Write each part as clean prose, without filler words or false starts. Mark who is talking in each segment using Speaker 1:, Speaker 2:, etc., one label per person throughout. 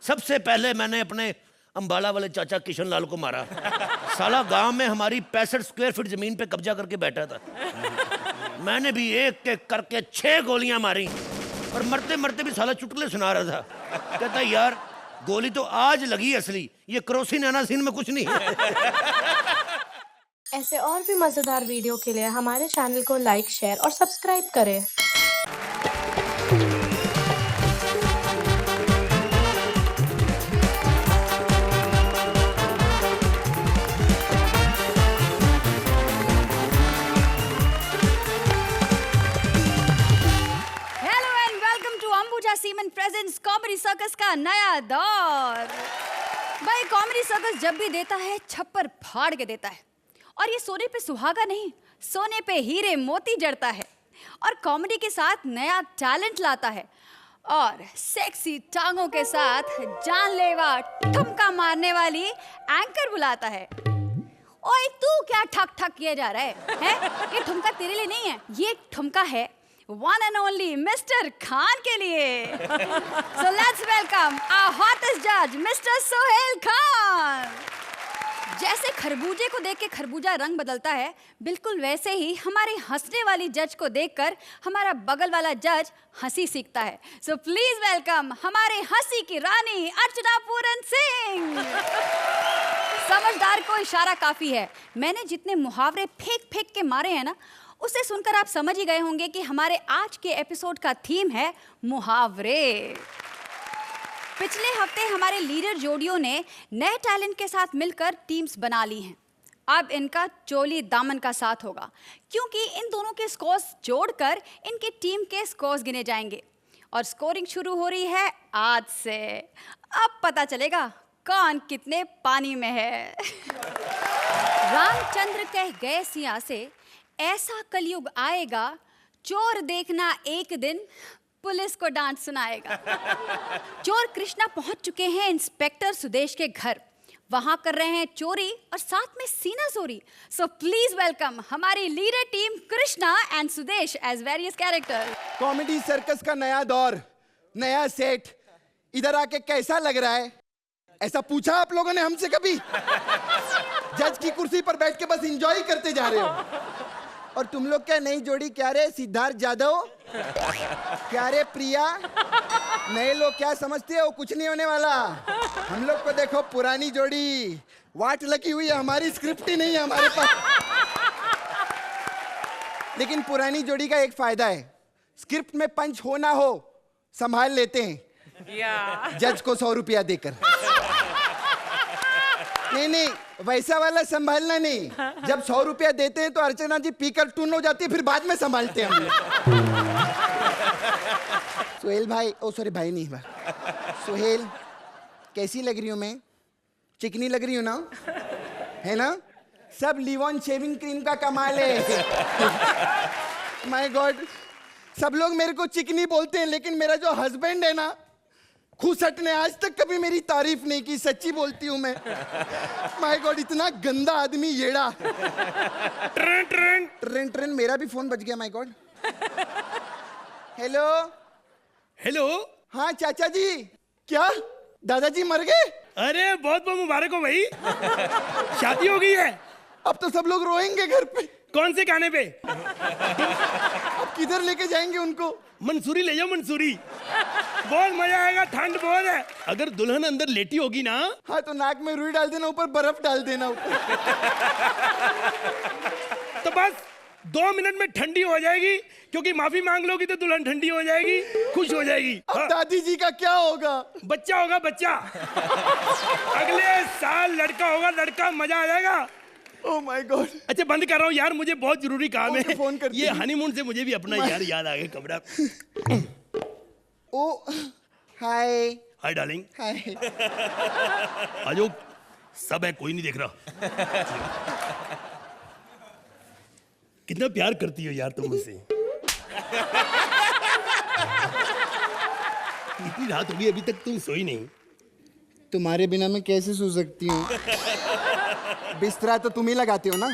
Speaker 1: सबसे पहले मैंने अपने अंबाला वाले चाचा किशन लाल को मारा। साला गांव में हमारी 65 स्क्वायर फीट जमीन पे कब्जा करके बैठा था। मैंने भी एक एक करके 6 गोलियां मारी और मरते मरते भी साला चुटकुले सुना रहा था। कहता यार गोली तो आज लगी असली, ये क्रोसिन एनासिन में कुछ नहीं है।
Speaker 2: ऐसे और भी मजेदार वीडियो के लिए हमारे चैनल को लाइक, शेयर और सब्सक्राइब करें।
Speaker 3: सीमेंट प्रेजेंट्स कॉमेडी सर्कस का नया दौर। भाई कॉमेडी सर्कस जब भी देता है छप्पर फाड़ के देता है, और ये सोने पे सुहागा नहीं, सोने पे हीरे मोती जड़ता है, और कॉमेडी के साथ नया टैलेंट लाता है, और सेक्सी टांगों के साथ जानलेवा ठुमका मारने वाली एंकर बुलाता है। ओए तू क्या ठक ठक किया जा रहा है? ये ठुमका तेरे लिए नहीं है, ये ठुमका है one and only mister Khan के लिए। So let's welcome our hottest judge, mister Sohail Khan. जैसे खरबूजे को देख के खरबूजा रंग बदलता है, बिल्कुल वैसे ही हमारे हंसने वाली जज को देखकर हमारा बगल वाला जज हंसी सीखता है। So please welcome हमारे हंसी की रानी अर्चना पूरन सिंह। समझदार को इशारा काफी है। मैंने जितने मुहावरे फेंक फेंक के मारे हैं ना, उसे सुनकर आप समझ ही गए होंगे कि हमारे आज के एपिसोड का थीम है मुहावरे। पिछले हफ्ते हमारे लीडर जोड़ियों ने नए टैलेंट के साथ मिलकर टीम्स बना ली हैं। अब इनका चोली दामन का साथ होगा, क्योंकि इन दोनों के स्कोर्स जोड़कर इनकी टीम के स्कोर्स गिने जाएंगे, और स्कोरिंग शुरू हो रही है आज से। अब पता चलेगा कौन कितने पानी में है। रामचंद्र कह गए सिया से, ऐसा कलयुग आएगा, चोर देखना एक दिन पुलिस को डांट सुनाएगा। चोर कृष्णा पहुंच चुके हैं इंस्पेक्टर सुदेश के घर। वहां कर रहे हैं चोरी और साथ में सीना चोरी। सो प्लीज वेलकम हमारी leader team Krishna and Sudesh as various character.
Speaker 4: Comedy circus का नया दौर, नया सेट, इधर आके कैसा लग रहा है? ऐसा पूछा आप लोगों ने हमसे कभी? जज की कुर्सी पर बैठ के बस एंजॉय करते जा रहे हो। और तुम लोग क्या नई जोड़ी? क्या रे सिद्धार्थ जाधव, क्या रे प्रिया? नए लोग क्या समझते हो? कुछ नहीं होने वाला। हम लोग को देखो पुरानी जोड़ी वाट लगी हुई है, हमारी स्क्रिप्ट ही नहीं है हमारे पास। लेकिन पुरानी जोड़ी का एक फायदा है, स्क्रिप्ट में पंच हो ना हो संभाल लेते हैं जज को 100 रुपया देकर। नहीं, वैसा वाला संभालना नहीं। जब 100 रुपया देते हैं तो अर्चना जी पीकर टून हो जाती है, फिर बाद में संभालते हैं हम लोग। सोहेल भाई, ओ सॉरी भाई नहीं भाई, सोहेल कैसी लग रही हूँ मैं? चिकनी लग रही हूँ ना? है ना? सब लिवॉन शेविंग क्रीम का कमाल है। माय गॉड, सब लोग मेरे को चिकनी बोलते हैं, लेकिन मेरा जो हस्बैंड है ना, खुसट ने आज तक कभी मेरी तारीफ नहीं की। सच्ची बोलती हूँ मैं। माय गॉड, इतना गंदा आदमी येड़ा। ट्रेन ट्रेन ट्रेन ट्रेन, मेरा भी फोन बज गया। My God. Hello
Speaker 1: hello.
Speaker 4: हाँ चाचा जी। क्या दादाजी मर गए?
Speaker 1: अरे बहुत बहुत मुबारक हो भाई, शादी हो गई है।
Speaker 4: अब तो सब लोग रोएंगे घर पे।
Speaker 1: कौन से गाने पे?
Speaker 4: अब किधर लेके जाएंगे उनको?
Speaker 1: मंसूरी ले जाओ, मंसूरी। बहुत मजा आएगा, ठंड बहुत है। अगर दुल्हन अंदर लेटी होगी ना,
Speaker 4: हाँ तो नाक में रुई डाल देना, ऊपर बर्फ डाल देना ऊपर।
Speaker 1: तो बस 2 मिनट में ठंडी हो जाएगी, क्योंकि माफी मांग लोगी तो दुल्हन ठंडी हो जाएगी, खुश हो जाएगी।
Speaker 4: अब दादी जी का क्या होगा?
Speaker 1: बच्चा होगा, बच्चा। अगले साल लड़का होगा, लड़का, मजा आ जाएगा।
Speaker 4: Oh my God.
Speaker 1: अच्छा बंद कर रहा हूँ यार, मुझे बहुत जरूरी काम है।
Speaker 4: फोन कर
Speaker 1: ये हनीमून से मुझे भी अपना यार याद आ गया कमरा।
Speaker 4: Oh hi.
Speaker 1: Hi darling.
Speaker 4: Hi.
Speaker 1: आजो सब है, कोई नहीं देख रहा। कितना प्यार करती हो यार तुम मुझसे। इतनी रात हो गई अभी तक तुम सोई नहीं।
Speaker 4: तुम्हारे बिना मैं कैसे सो सकती हूँ? बिस्तरा तो तुम ही लगाती हो ना।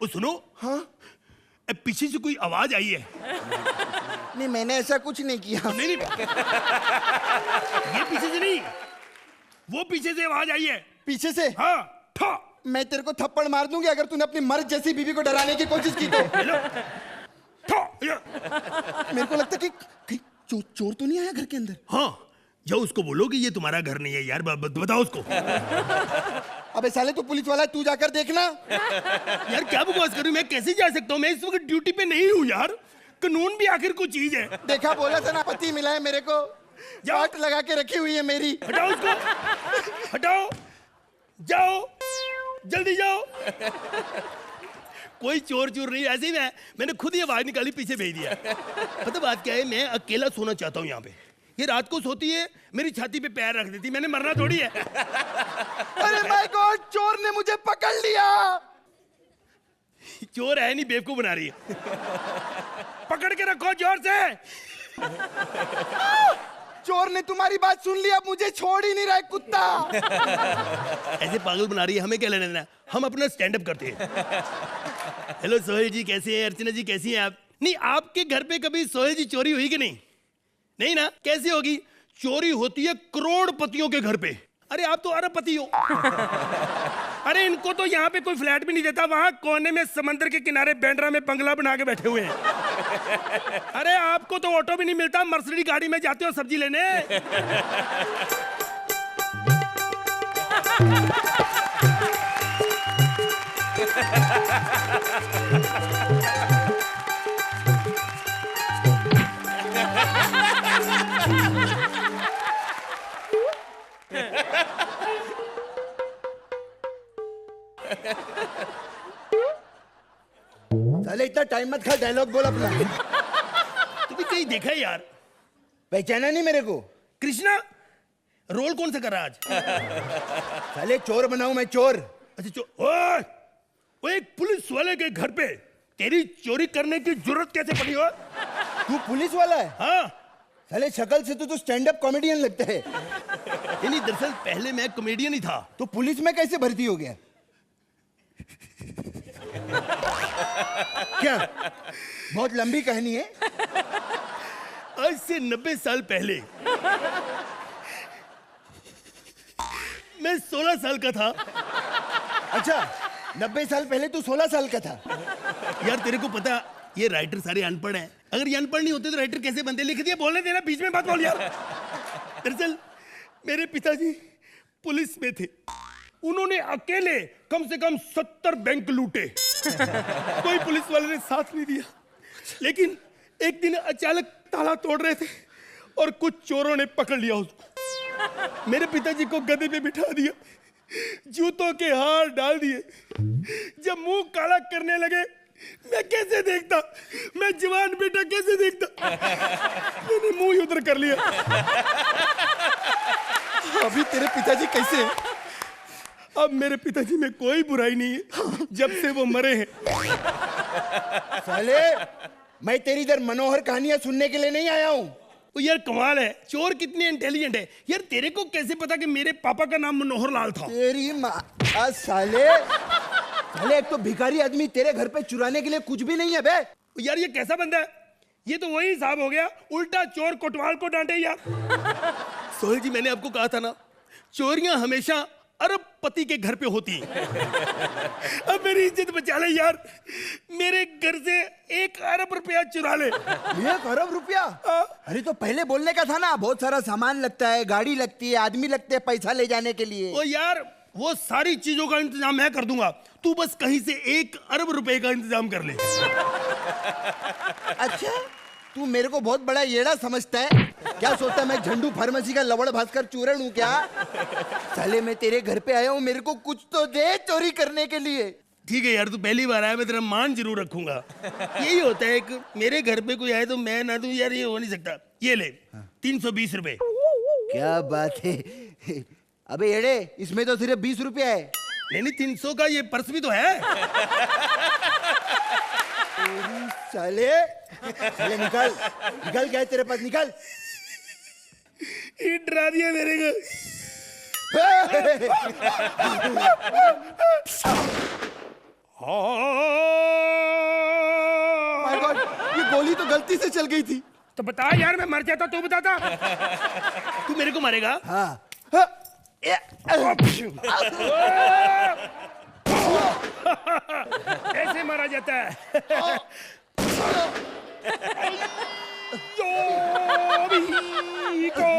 Speaker 1: ओ सुनो।
Speaker 4: हाँ
Speaker 1: पीछे से कोई आवाज आई है।
Speaker 4: नहीं मैंने ऐसा कुछ नहीं किया।
Speaker 5: नहीं नहीं, ये पीछे से नहीं, वो पीछे से आवाज आई है।
Speaker 4: पीछे से?
Speaker 5: हाँ, ठा।
Speaker 4: मैं तेरे को थप्पड़ मार दूंगी अगर तूने अपनी मर्द जैसी बीवी को डराने की कोशिश की तो।
Speaker 5: ठा, या।
Speaker 4: मेरे को लगता है कि चोर तो नहीं आया घर के अंदर।
Speaker 5: हाँ, जाओ उसको बोलो कि ये तुम्हारा घर नहीं है यार, बताओ उसको।
Speaker 4: अबे साले तू पुलिस वाला है, तू जाकर देखना।
Speaker 5: यार क्या बकवास करूं, मैं कैसे जा सकता हूँ, मैं इस वक्त ड्यूटी पे नहीं हूँ यार। कानून भी आखिर कुछ चीज है।
Speaker 4: देखा, बोला था ना, पति मिला है मेरे को, जाट लगा के रखी हुई है मेरी।
Speaker 5: हटाओ उसको, हटाओ, जाओ, जल्दी जाओ। कोई चोर चोर नहीं, ऐसे ही मैंने खुद ही आवाज निकाली, पीछे भेज दिया। पता बात क्या है, मैं अकेला सोना चाहता हूँ यहाँ पे। ये रात को सोती है, मेरी छाती पे पैर रख देती, मैंने मरना थोड़ी है।
Speaker 4: अरे माय गॉड, चोर ने मुझे पकड़ लिया।
Speaker 5: चोर है नहीं, बेवकूफ बना रही है। पकड़ के रखो जोर से।
Speaker 4: चोर ने तुम्हारी बात सुन ली, अब मुझे छोड़ ही नहीं रहा है कुत्ता।
Speaker 5: ऐसे पागल बना रही है, हमें क्या लेना देना, हम अपना स्टैंड अप करते हैं। हेलो सोहेल जी, कैसे हैं? अर्चना जी कैसी हैं आप? नहीं, आपके घर पे कभी सोहेल जी चोरी हुई कि नहीं? नहीं ना, कैसे होगी? चोरी होती है करोड़पतियों के घर पे। अरे आप तो अरबपति हो। अरे इनको तो यहाँ पे कोई फ्लैट भी नहीं देता, वहां कोने में समंदर के किनारे बैंड्रा में बंगला बना के बैठे हुए हैं। अरे आपको तो ऑटो भी नहीं मिलता, मर्सिडीज गाड़ी में जाते हो सब्जी लेने।
Speaker 4: साले इतना टाइम मत खा, डायलॉग बोल अपना।
Speaker 5: तू भी कहीं देखा है यार?
Speaker 4: पहचाना नहीं मेरे को?
Speaker 5: कृष्णा, रोल कौन सा कर रहा आज?
Speaker 4: साले चोर बनाऊं मैं, चोर।
Speaker 5: अच्छा ओए, वो एक पुलिस वाले के घर पे तेरी चोरी करने की जरूरत कैसे पड़ी हो?
Speaker 4: तू पुलिस वाला है?
Speaker 5: हाँ।
Speaker 4: साले शक्ल से तो तू स्टैंड अप कॉमेडियन लगता है।
Speaker 5: नहीं, दरअसल पहले मैं कॉमेडियन ही था।
Speaker 4: तो पुलिस में कैसे भर्ती हो गया? क्या बहुत लंबी कहानी है?
Speaker 5: आज से 90 साल पहले मैं 16 साल का था।
Speaker 4: अच्छा, 90 साल पहले तू 16 साल का था?
Speaker 5: यार तेरे को पता, ये राइटर सारे अनपढ़ हैं। अगर ये अनपढ़ नहीं होते तो राइटर कैसे बनते? लिख दिया, बोलने देना, बीच में बात बोल यार। दरअसल मेरे पिताजी पुलिस में थे, उन्होंने अकेले कम से कम 70 बैंक लूटे। कोई पुलिस वाले ने साथ नहीं दिया। लेकिन एक दिन अचानक ताला तोड़ रहे थे और कुछ चोरों ने पकड़ लिया उसको। मेरे पिताजी को गधे पे बिठा दिया, जूतों के हार डाल दिए। जब मुंह काला करने लगे, मैं कैसे देखता? मैं जवान बेटा कैसे देखता? मैंने मुंह ही उधर कर लिया।
Speaker 4: अभी तेरे पिताजी कैसे हैं?
Speaker 5: अब मेरे पिताजी में कोई बुराई नहीं है, जब से वो मरे हैं।
Speaker 4: साले, मैं तेरी इधर मनोहर कहानियां सुनने के लिए नहीं आया हूँ।
Speaker 5: वो यार कमाल है, चोर कितने इंटेलिजेंट है यार। तेरे को कैसे पता कि मेरे पापा का नाम मनोहर लाल था?
Speaker 4: तेरी माँ, साले एक तो भिखारी आदमी तेरे घर पे चुराने के लिए कुछ भी नहीं है बे।
Speaker 5: यार ये कैसा बंदा है? ये तो वही हिसाब हो गया, उल्टा चोर कोतवाल को डांटे यार। सोहेल जी, मैंने आपको कहा था ना, चोरियां हमेशा अरबपति के घर पे होती है। अब मेरी इज्जत बचा ले यार, मेरे घर से 1 अरब रुपया चुरा ले।
Speaker 4: 1 अरब रुपया? अरे तो पहले बोलने का था ना, बहुत सारा सामान लगता है, गाड़ी लगती है, आदमी लगते हैं पैसा ले जाने के लिए।
Speaker 5: ओ यार, वो सारी चीजों का इंतजाम मैं कर दूंगा, तू बस कहीं से 1 अरब रुपए का इंतजाम कर ले।
Speaker 4: अच्छा, तू मेरे को बहुत बड़ा येड़ा समझता है क्या? सोचता है मैं झंडू फार्मेसी का लवड़ भास्कर चूरण हूँ क्या? साले मैं तेरे घर पे आया हूँ, मेरे को कुछ तो दे चोरी करने के लिए।
Speaker 5: ठीक है यार, तू पहली बार आया, मैं तेरा मान जरूर रखूंगा। यही होता है कि मेरे घर पे कोई आए तो मैं ना दूं यार, ये हो नहीं सकता। ये ले 320 रुपए।
Speaker 4: क्या बात है? अबे येड़े, इसमें तो सिर्फ 20 रुपया है।
Speaker 5: नहीं 300 का ये पर्स भी तो है।
Speaker 4: साले साले निकाल निकाल, क्या है तेरे पास? निकाल।
Speaker 5: ये डरा दिया मेरे को।
Speaker 4: My God, ये गोली तो गलती से चल गई थी।
Speaker 5: तो बता यार, मैं मर जाता तो बताता। तू मेरे को मारेगा?
Speaker 4: हाँ
Speaker 5: ऐसे मारा जाता है। जो भी को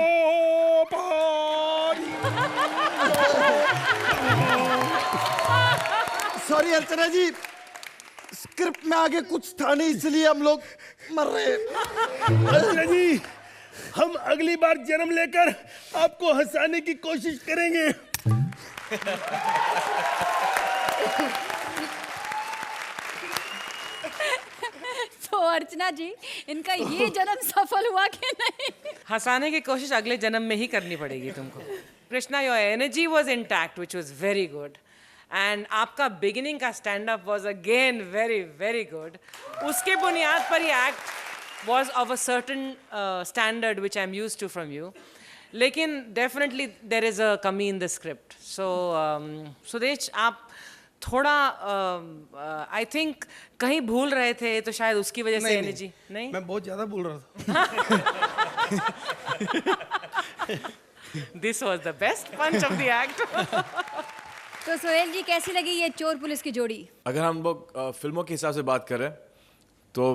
Speaker 5: पारी।
Speaker 4: सॉरी अर्चना जी, स्क्रिप्ट में आगे कुछ था नहीं इसलिए हम लोग मर रहे हैं।
Speaker 5: अर्चना जी, हम अगली बार जन्म लेकर आपको हंसाने की कोशिश करेंगे।
Speaker 3: तो अर्चना जी, इनका ये जन्म सफल हुआ कि नहीं?
Speaker 6: हंसाने की कोशिश अगले जन्म में ही करनी पड़ेगी तुमको। Krishna, your energy was intact which was very good, and आपका बिगिनिंग का stand up was again very very good. उसके बुनियाद पर ही act was of a certain standard which I am used to from you, लेकिन डेफिनेटली देर इज अ कमी in the script. So Sudesh, आप थोड़ा आई थिंक कहीं भूल रहे थे, तो शायद उसकी वजह से एनर्जी नहीं।
Speaker 5: मैं बहुत ज्यादा बोल रहा था।
Speaker 6: This was the best punch of the act.
Speaker 3: तो सोहेल जी, कैसी लगी ये चोर पुलिस की जोड़ी?
Speaker 7: अगर हम लोग फिल्मों के हिसाब से बात करें तो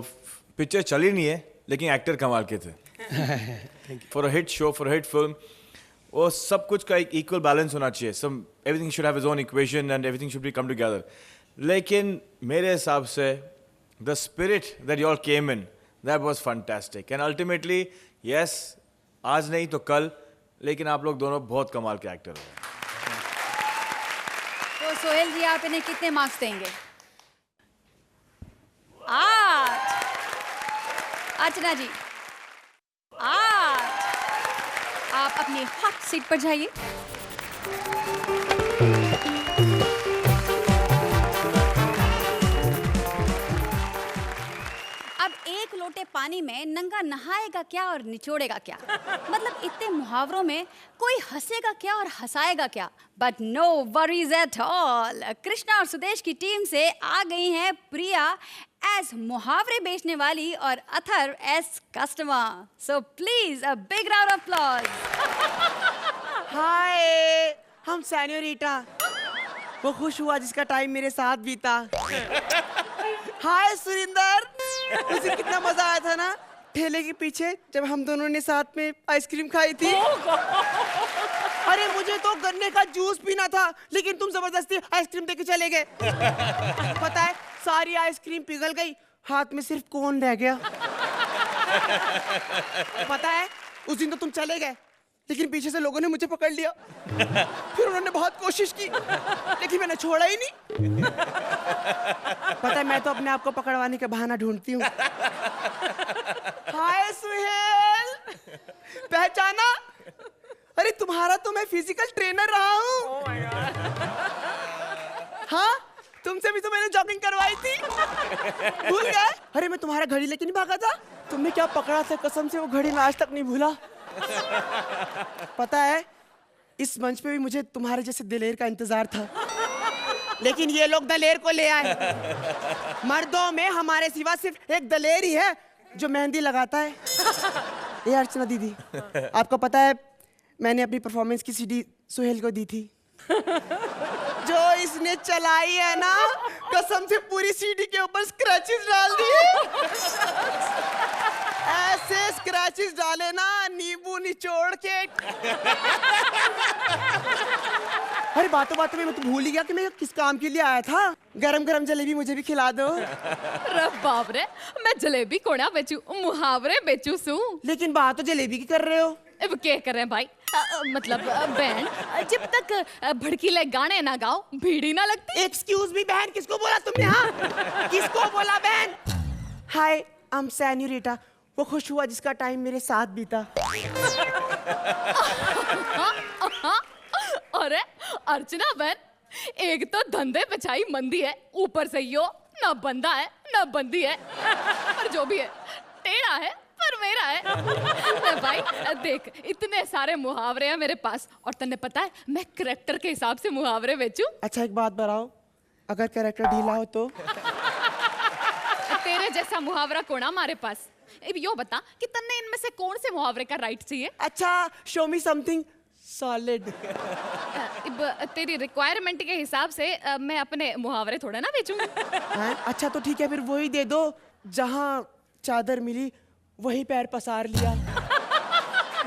Speaker 7: पिक्चर चली नहीं है, लेकिन एक्टर कमाल के थे। For a hit show, for a hit film, वो सब कुछ का एक इक्वल बैलेंस होना चाहिए। सब everything should have his own equation and everything should be come together. लेकिन मेरे हिसाब से the spirit that you all came in, that was fantastic and ultimately yes, आज नहीं तो कल, लेकिन आप लोग दोनों बहुत कमाल के एक्टर हो।
Speaker 3: तो सोहेल जी, आप इन्हें कितने मार्क्स देंगे? 8। अर्चना जी, 8। आप अपनी हॉट सीट पर जाइए। अब एक लोटे पानी में नंगा नहाएगा क्या और निचोड़ेगा क्या? मतलब इतने मुहावरों में कोई हंसेगा क्या और हंसाएगा क्या? But no worries at all. Krishna और सुदेश की टीम से आ गई हैं प्रिया एज मुहावरे बेचने वाली और other as customer. So please a big round of applause.
Speaker 8: Hi, हम सैन्योरीटा, वो खुश हुआ जिसका टाइम मेरे साथ बीता। हाय सुरिंदर, उस दिन कितना मजा आया था ना ठेले के पीछे जब हम दोनों ने साथ में आइसक्रीम खाई थी। अरे मुझे तो गन्ने का जूस पीना था, लेकिन तुम जबरदस्ती आइसक्रीम देके चले गए। पता है, सारी आइसक्रीम पिघल गई, हाथ में सिर्फ कोन रह गया। पता है, उस दिन तो तुम चले गए, लेकिन पीछे से लोगों ने मुझे पकड़ लिया। फिर उन्होंने बहुत कोशिश की, लेकिन मैंने छोड़ा ही नहीं। पता है, मैं तो अपने आप को पकड़वाने का बहाना ढूंढती हूँ। हाय सुहेल, पहचाना? अरे तुम्हारा तो मैं फिजिकल ट्रेनर रहा हूँ। हाँ, तुमसे भी तो मैंने जॉगिंग करवाई थी, भूल गए? अरे मैं तुम्हारा घड़ी लेके नहीं भागा था? तुमने क्या पकड़ा था, कसम से वो घड़ी मैं आज तक नहीं भूला। पता है, इस मंच पे भी मुझे तुम्हारे जैसे दिलेर का इंतजार था, लेकिन ये लोग दलेर को ले आए। मर्दों में हमारे सिवा सिर्फ एक दलेर ही है जो मेहंदी लगाता है। ये अर्चना दीदी, आपको पता है मैंने अपनी परफॉर्मेंस की सीडी सुहेल को दी थी। जो इसने चलाई है ना, कसम से पूरी सीडी के ऊपर स्क्रैचेस डाल दिए। ऐसे स्क्रैचेस डाले ना, नींबू निचोड़ के। अरे बातों बातों में मैं तो भूल ही गया कि मैं किस काम के लिए आया था। गरम गरम जलेबी मुझे भी खिला दो।
Speaker 9: रे बाप रे, मैं जलेबी कोड़ा बेचू, मुहावरे बेचू सू।
Speaker 8: लेकिन बात तो जलेबी की कर रहे हो।
Speaker 9: अब क्या कर रहे हैं भाई? मतलब बहन, जब तक भड़कीले गाने ना गाओ भीड़ी ना लगती।
Speaker 8: एक्सक्यूज मी बहन, किसको बोला तुमने? हाँ, किसको बोला बहन? हाय, आई एम सैन्योरीटा, वो खुश हुआ जिसका टाइम मेरे साथ बीता।
Speaker 9: अरे अर्चना बहन, एक तो धंधे पिछाई मंदी है, ऊपर से यो ना बंदा है ना बंदी है, पर जो भी है टेढ़ा है पर मेरा है। भाई देख, इतने सारे मुहावरे हैं मेरे पास, और तन्ने पता है मैं कैरेक्टर के हिसाब से मुहावरे बेचूं।
Speaker 8: अच्छा एक बात बताओ, अगर कैरेक्टर ढीला हो तो?
Speaker 9: तेरे जैसा मुहावरा कोना हमारे पास, अब यो बता कि तन्ने इनमें से कौन से मुहावरे का राइट चाहिए?
Speaker 8: अच्छा, शो मी समथिंग सॉलिड।
Speaker 9: अब तेरी रिक्वायरमेंट के हिसाब से मैं अपने मुहावरे थोड़ा ना बेचूंगी।
Speaker 8: अच्छा तो ठीक है, फिर वही दे दो, जहाँ चादर मिली वही पैर पसार लिया।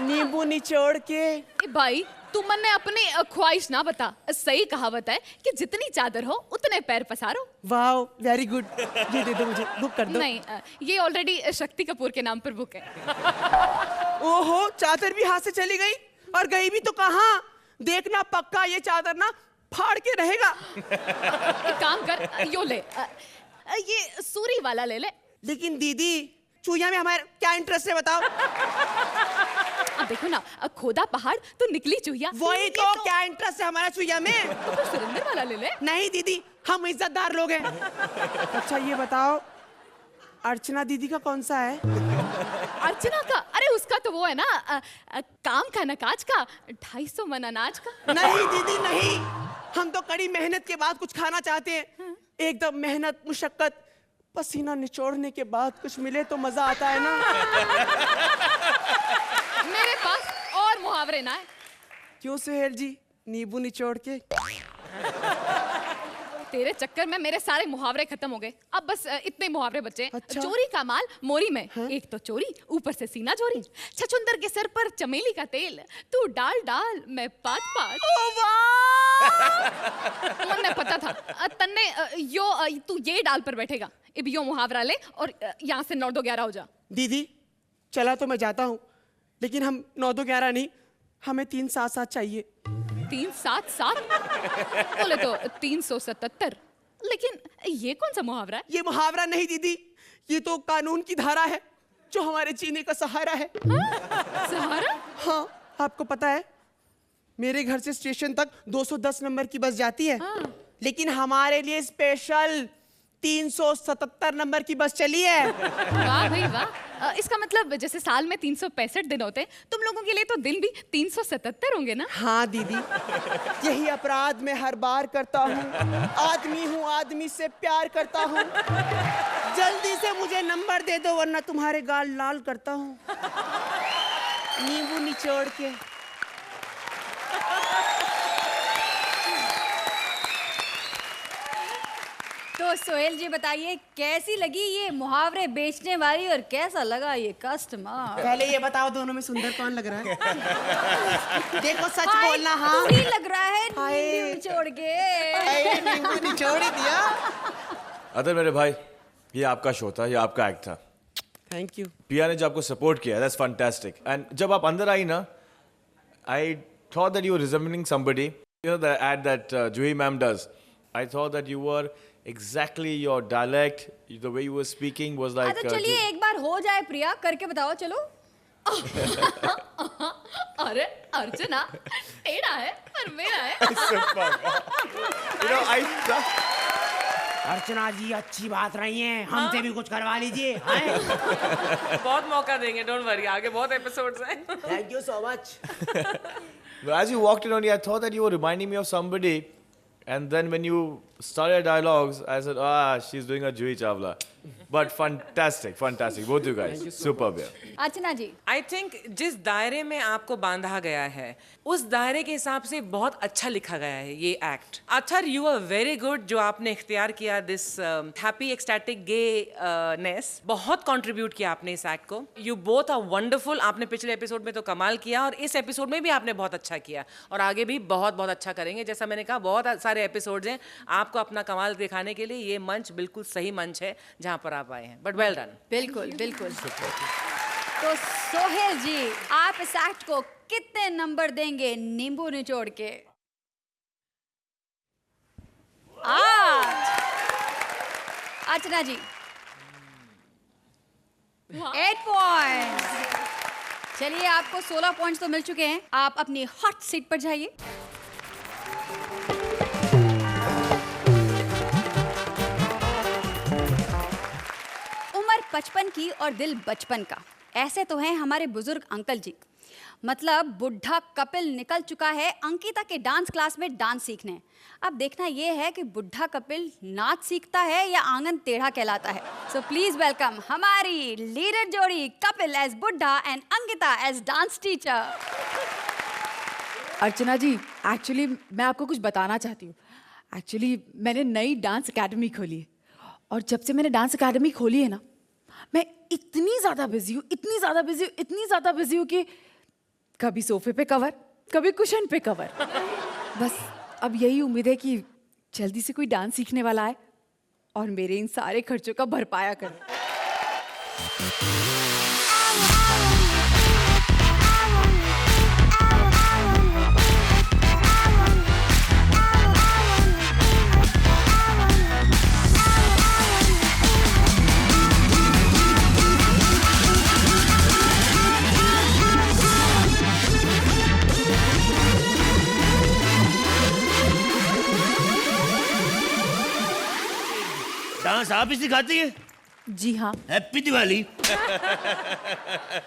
Speaker 8: नींबू निचोड़ के।
Speaker 9: ए भाई तू मन्ने अपनी ख्वाहिश ना बता, सही कहावत है कि जितनी चादर हो उतने पैर पसारो।
Speaker 8: Wow, very good. ये दे दो मुझे, बुक कर दो।
Speaker 9: नहीं, ये ऑलरेडी शक्ति कपूर के नाम पर बुक है।
Speaker 8: ओहो, चादर भी हाथ से चली गई, और गई भी तो कहाँ? देखना पक्का ये चादर ना फाड़ के रहेगा।
Speaker 9: एक काम कर, यो ले, ये सूरी वाला ले ले।
Speaker 8: लेकिन दीदी, चूहिया में हमारा क्या इंटरेस्ट है बताओ?
Speaker 9: अब देखो ना, खोदा पहाड़ तो निकली चूहिया।
Speaker 8: वही तो, क्या इंटरेस्ट है हमारा चूहिया में?
Speaker 9: तो फिर सुरेंद्र वाला ले ले।
Speaker 8: नहीं दीदी, हम इज्जतदार लोग हैं। अच्छा ये बताओ, अर्चना दीदी का कौन सा है?
Speaker 9: अर्चना का? अरे उसका तो वो है ना, काम का न काज का, 250 मन अनाज का।
Speaker 8: नहीं दीदी नहीं, हम तो कड़ी मेहनत के बाद कुछ खाना चाहते हैं। एकदम मेहनत मुशक्कत, पसीना निचोड़ने के बाद कुछ मिले तो मजा आता है ना।
Speaker 9: मेरे पास और मुहावरे ना है।
Speaker 8: क्यों सुहेल जी, नींबू निचोड़ के?
Speaker 9: तेरे चक्कर में मेरे सारे मुहावरे खत्म हो गए, अब बस इतने मुहावरे बचे।
Speaker 8: अच्छा?
Speaker 9: चोरी का माल मोरी में, एक तो चोरी ऊपर से सीना चोरी, छछुंदर के सर पर चमेली का तेल, तू डाल डाल मैं पात पात। मुन्ने पता था तन्ने तू ये डाल पर बैठेगा। अब यो मुहावरा ले और यहाँ से 9 2 11 हो जा।
Speaker 8: दीदी चला तो मैं जाता हूँ, लेकिन हम 9 2 11 नहीं, हमें 3 7 7 चाहिए।
Speaker 9: 3 7 7 बोले तो 377। लेकिन ये कौन सा मुहावरा है?
Speaker 8: ये मुहावरा नहीं दीदी, ये तो कानून की धारा है जो हमारे जीने का सहारा है।
Speaker 9: सहारा?
Speaker 8: हाँ, आपको पता है मेरे घर से स्टेशन तक 210 नंबर की बस जाती है, लेकिन हमारे लिए स्पेशल 377 नंबर की बस चली है।
Speaker 9: वाह भाई वाह, इसका मतलब जैसे साल में 365 दिन होते हैं, तुम लोगों के लिए तो दिन भी 377 होंगे ना?
Speaker 8: हाँ दीदी, यही अपराध मैं हर बार करता हूँ। आदमी हूँ, आदमी से प्यार करता हूँ। जल्दी से मुझे नंबर दे दो, वरना तुम्हारे गाल लाल करता हूँ नींबू निचोड़ के।
Speaker 3: तो सोहेल जी बताइए, कैसी लगी ये मुहावरे बेचने वाली और कैसा लगा ये कस्टमर?
Speaker 8: पहले ये बताओ, दोनों में सुंदर कौन लग रहा है? देखो सच
Speaker 3: हाय,
Speaker 8: बोलना। हाँ
Speaker 3: तू ही लग रहा है
Speaker 8: हाय।
Speaker 3: नींबू निचोड़ के।
Speaker 8: नींबू निचोड़ ही दिया।
Speaker 7: अदर मेरे भाई, ये आपका शो था, ये आपका एक्ट था।
Speaker 8: Thank you.
Speaker 7: पिया ने जो आपको सपोर्ट किया, दैट्स फैंटास्टिक। एंड जब आप अंदर आई ना, I thought that you were resembling somebody, you know that ad that Juhi ma'am does. I thought that you were exactly your dialect, the way you were speaking was like
Speaker 3: अच्छा चलिए एक बार हो जाए प्रिया, करके बताओ चलो।
Speaker 9: अरे अर्चना टेढ़ा है पर मेरा है।
Speaker 7: you know I
Speaker 4: अर्चना जी अच्छी बात रही है, हमसे भी कुछ करवा लीजिए।
Speaker 6: बहुत मौका देंगे, डोंट वरी, आगे बहुत एपिसोड्स हैं।
Speaker 8: Thank you so much.
Speaker 7: as you walked in on me, I thought that you were reminding me of somebody. And then when you started dialogues, I said, she's doing a Juhi Chawla. But fantastic, fantastic. Both you guys. Superb.
Speaker 3: Archana ji,
Speaker 6: I think जिस दायरे में आपको बांधा गया है, उस दायरे के हिसाब से बहुत अच्छा लिखा गया है ये act. Author, you are very good. जो आपने इख्तियार किया this happy ecstatic gayness, बहुत कंट्रीब्यूट किया आपने इस एक्ट को। You both are wonderful. आपने पिछले एपिसोड में तो कमाल किया, और इस एपिसोड में भी आपने बहुत अच्छा किया, और आगे भी बहुत बहुत अच्छा करेंगे। जैसा मैंने कहा, बहुत सारे एपिसोड्स हैं, आपको अपना कमाल दिखाने के लिए ये मंच बिल्कुल सही मंच है जहाँ पर आप आए हैं। But well done.
Speaker 3: बिल्कुल बिल्कुल। तो सोहेल जी, आप इस एक्ट को कितने नंबर देंगे नींबू निचोड़ के? 8। अर्चना जी 8 पॉइंट्स। चलिए, आपको 16 पॉइंट्स तो मिल चुके हैं, आप अपनी हॉट सीट पर जाइए। उम्र 55 की और दिल बचपन का, ऐसे तो हैं हमारे बुजुर्ग अंकल जी। मतलब बुढ़ा कपिल निकल चुका है अंकिता के डांस क्लास में डांस सीखने। अब देखना ये है कि बुढ़ा कपिल नाच सीखता है या आंगन टेढ़ा कहलाता है। सो प्लीज वेलकम हमारी लीडर जोड़ी कपिल एज बुढ़ा and Ankita as dance teacher.
Speaker 10: Archana ji, actually मैं आपको कुछ बताना चाहती हूँ। एक्चुअली मैंने नई डांस एकेडमी खोली है और जब से मैंने डांस एकेडमी खोली है ना, मैं इतनी ज़्यादा बिजी हूँ, इतनी ज़्यादा बिजी हूँ, इतनी ज़्यादा बिजी हूँ कि कभी सोफे पे कवर, कभी कुशन पे कवर। बस अब यही उम्मीद है कि जल्दी से कोई डांस सीखने वाला आए और मेरे इन सारे खर्चों का भरपाया करे।
Speaker 1: डांस आप ही सिखाती है?
Speaker 10: जी हाँ।
Speaker 1: हैप्पी दिवाली।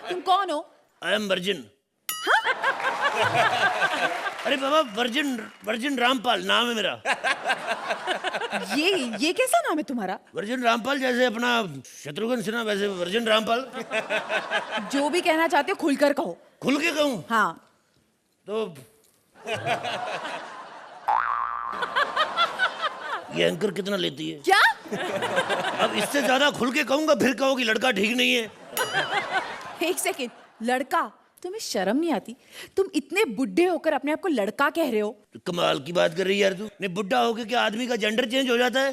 Speaker 10: तुम कौन हो?
Speaker 1: I am virgin. अरे बाबा, वर्जिन रामपाल नाम है मेरा।
Speaker 10: ये कैसा नाम है तुम्हारा?
Speaker 1: वर्जिन रामपाल, जैसे अपना शत्रुघ्न सिन्हा वैसे वर्जिन रामपाल।
Speaker 10: जो भी कहना चाहते हो खुलकर कहो।
Speaker 1: खुल के कहूँ?
Speaker 10: हाँ।
Speaker 1: तो ये एंकर कितना लेती है?
Speaker 10: क्या?
Speaker 1: अब इससे ज्यादा खुल के कहूंगा फिर कहोगी लड़का ठीक नहीं है।
Speaker 10: एक सेकेंड, लड़का? तुम्हें शर्म नहीं आती? तुम इतने बुढ़े होकर अपने आप को लड़का कह रहे हो?
Speaker 1: तो कमाल की बात कर रही है यार तू। नहीं, बुढ़ा होके क्या आदमी का जेंडर चेंज हो जाता है?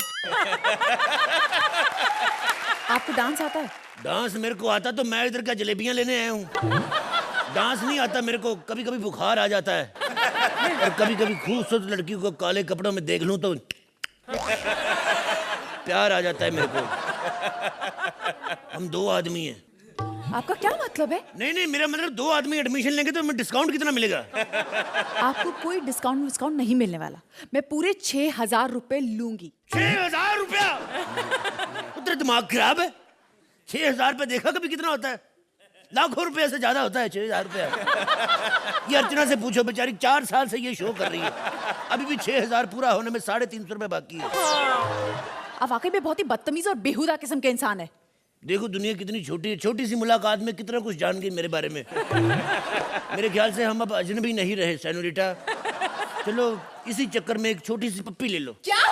Speaker 10: आपको डांस आता है?
Speaker 1: डांस मेरे को आता तो मैं इधर क्या जलेबियां लेने आया हूँ। डांस नहीं आता मेरे को। कभी कभी बुखार आ जाता है और कभी कभी खूबसूरत लड़की को काले कपड़ों में देख लूं तो प्यार आ जाता है मेरे को। हम दो आदमी हैं।
Speaker 10: आपका क्या मतलब है?
Speaker 1: नहीं, मेरा मतलब दो आदमी एडमिशन लेंगे तो हमें डिस्काउंट कितना मिलेगा?
Speaker 10: आपको कोई डिस्काउंट नहीं मिलने वाला। मैं पूरे 6,000 रुपए लूंगी।
Speaker 1: 6,000 रुपया? तेरा दिमाग खराब है? 6,000 रुपये देखा कभी कितना होता है? लाखों रुपए से ज्यादा होता है 6,000 रुपया। ये अर्चना से पूछो, बेचारी 4 साल से ये शो कर रही है, अभी भी 6,000 पूरा होने में 350 रुपए बाकी है।
Speaker 10: आप वाकई में बहुत ही बदतमीज और बेहुदा किस्म के इंसान है।
Speaker 1: देखो दुनिया कितनी छोटी है, छोटी सी मुलाकात में कितना कुछ जान गई मेरे बारे में। मेरे ख्याल से हम अब अजनबी नहीं रहे सेनोरिटा। चलो इसी चक्कर में एक छोटी सी पप्पी ले लो।
Speaker 10: क्या?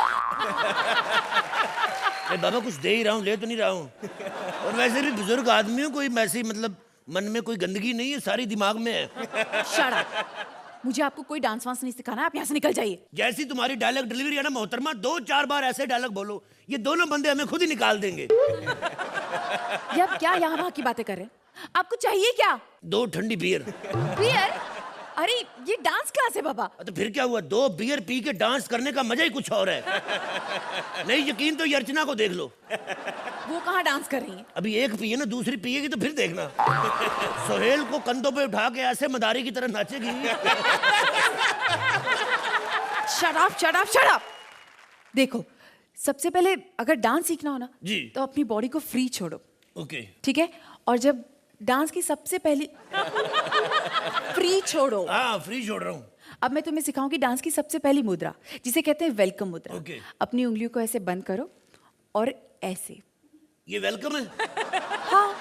Speaker 1: बाबा कुछ दे ही रहा हूँ, ले तो नहीं रहा हूँ। और वैसे भी बुजुर्ग आदमी हूँ, कोई वैसे मतलब मन में कोई गंदगी नहीं है, सारी दिमाग में है।
Speaker 10: Shut up. मुझे आपको कोई डांस वांस नहीं सिखाना है, आप यहाँ से निकल जाइए।
Speaker 1: जैसी तुम्हारी डायलॉग डिलीवरी है ना मोहतरमा, 2-4 बार ऐसे डायलॉग बोलो, ये दोनों बंदे हमें खुद ही निकाल देंगे।
Speaker 10: ये आप क्या यहाँ वहाँ की बातें कर रहे हैं? आपको चाहिए क्या?
Speaker 1: 2 ठंडी बियर।
Speaker 10: बियर? अरे ये डांस क्लास है बाबा।
Speaker 1: तो फिर क्या हुआ, 2 बियर पी के डांस करने का मजा ही कुछ और है। नहीं यकीन तो ये अर्चना को देख लो।
Speaker 10: वो कहाँ डांस कर रही है?
Speaker 1: अभी एक पिए ना, दूसरी पिएगी तो फिर देखना। सोहेल को कंधों पे उठा के ऐसे मदारी की तरह नाचेगी।
Speaker 10: Shut up. देखो, सबसे पहले अगर डांस सीखना हो ना
Speaker 1: जी,
Speaker 10: तो अपनी बॉडी को फ्री छोड़ो।
Speaker 1: ओके
Speaker 10: ठीक है? और जब डांस की सबसे पहली फ्री छोड़ो।
Speaker 1: हाँ फ्री छोड़ रहा हूँ।
Speaker 10: अब मैं तुम्हें सिखाऊंगी डांस की सबसे पहली मुद्रा, जिसे कहते हैं वेलकम मुद्रा।
Speaker 1: ओके।
Speaker 10: अपनी उंगलियों को ऐसे बंद करो और ऐसे।
Speaker 1: ये वेलकम है?
Speaker 10: हाँ।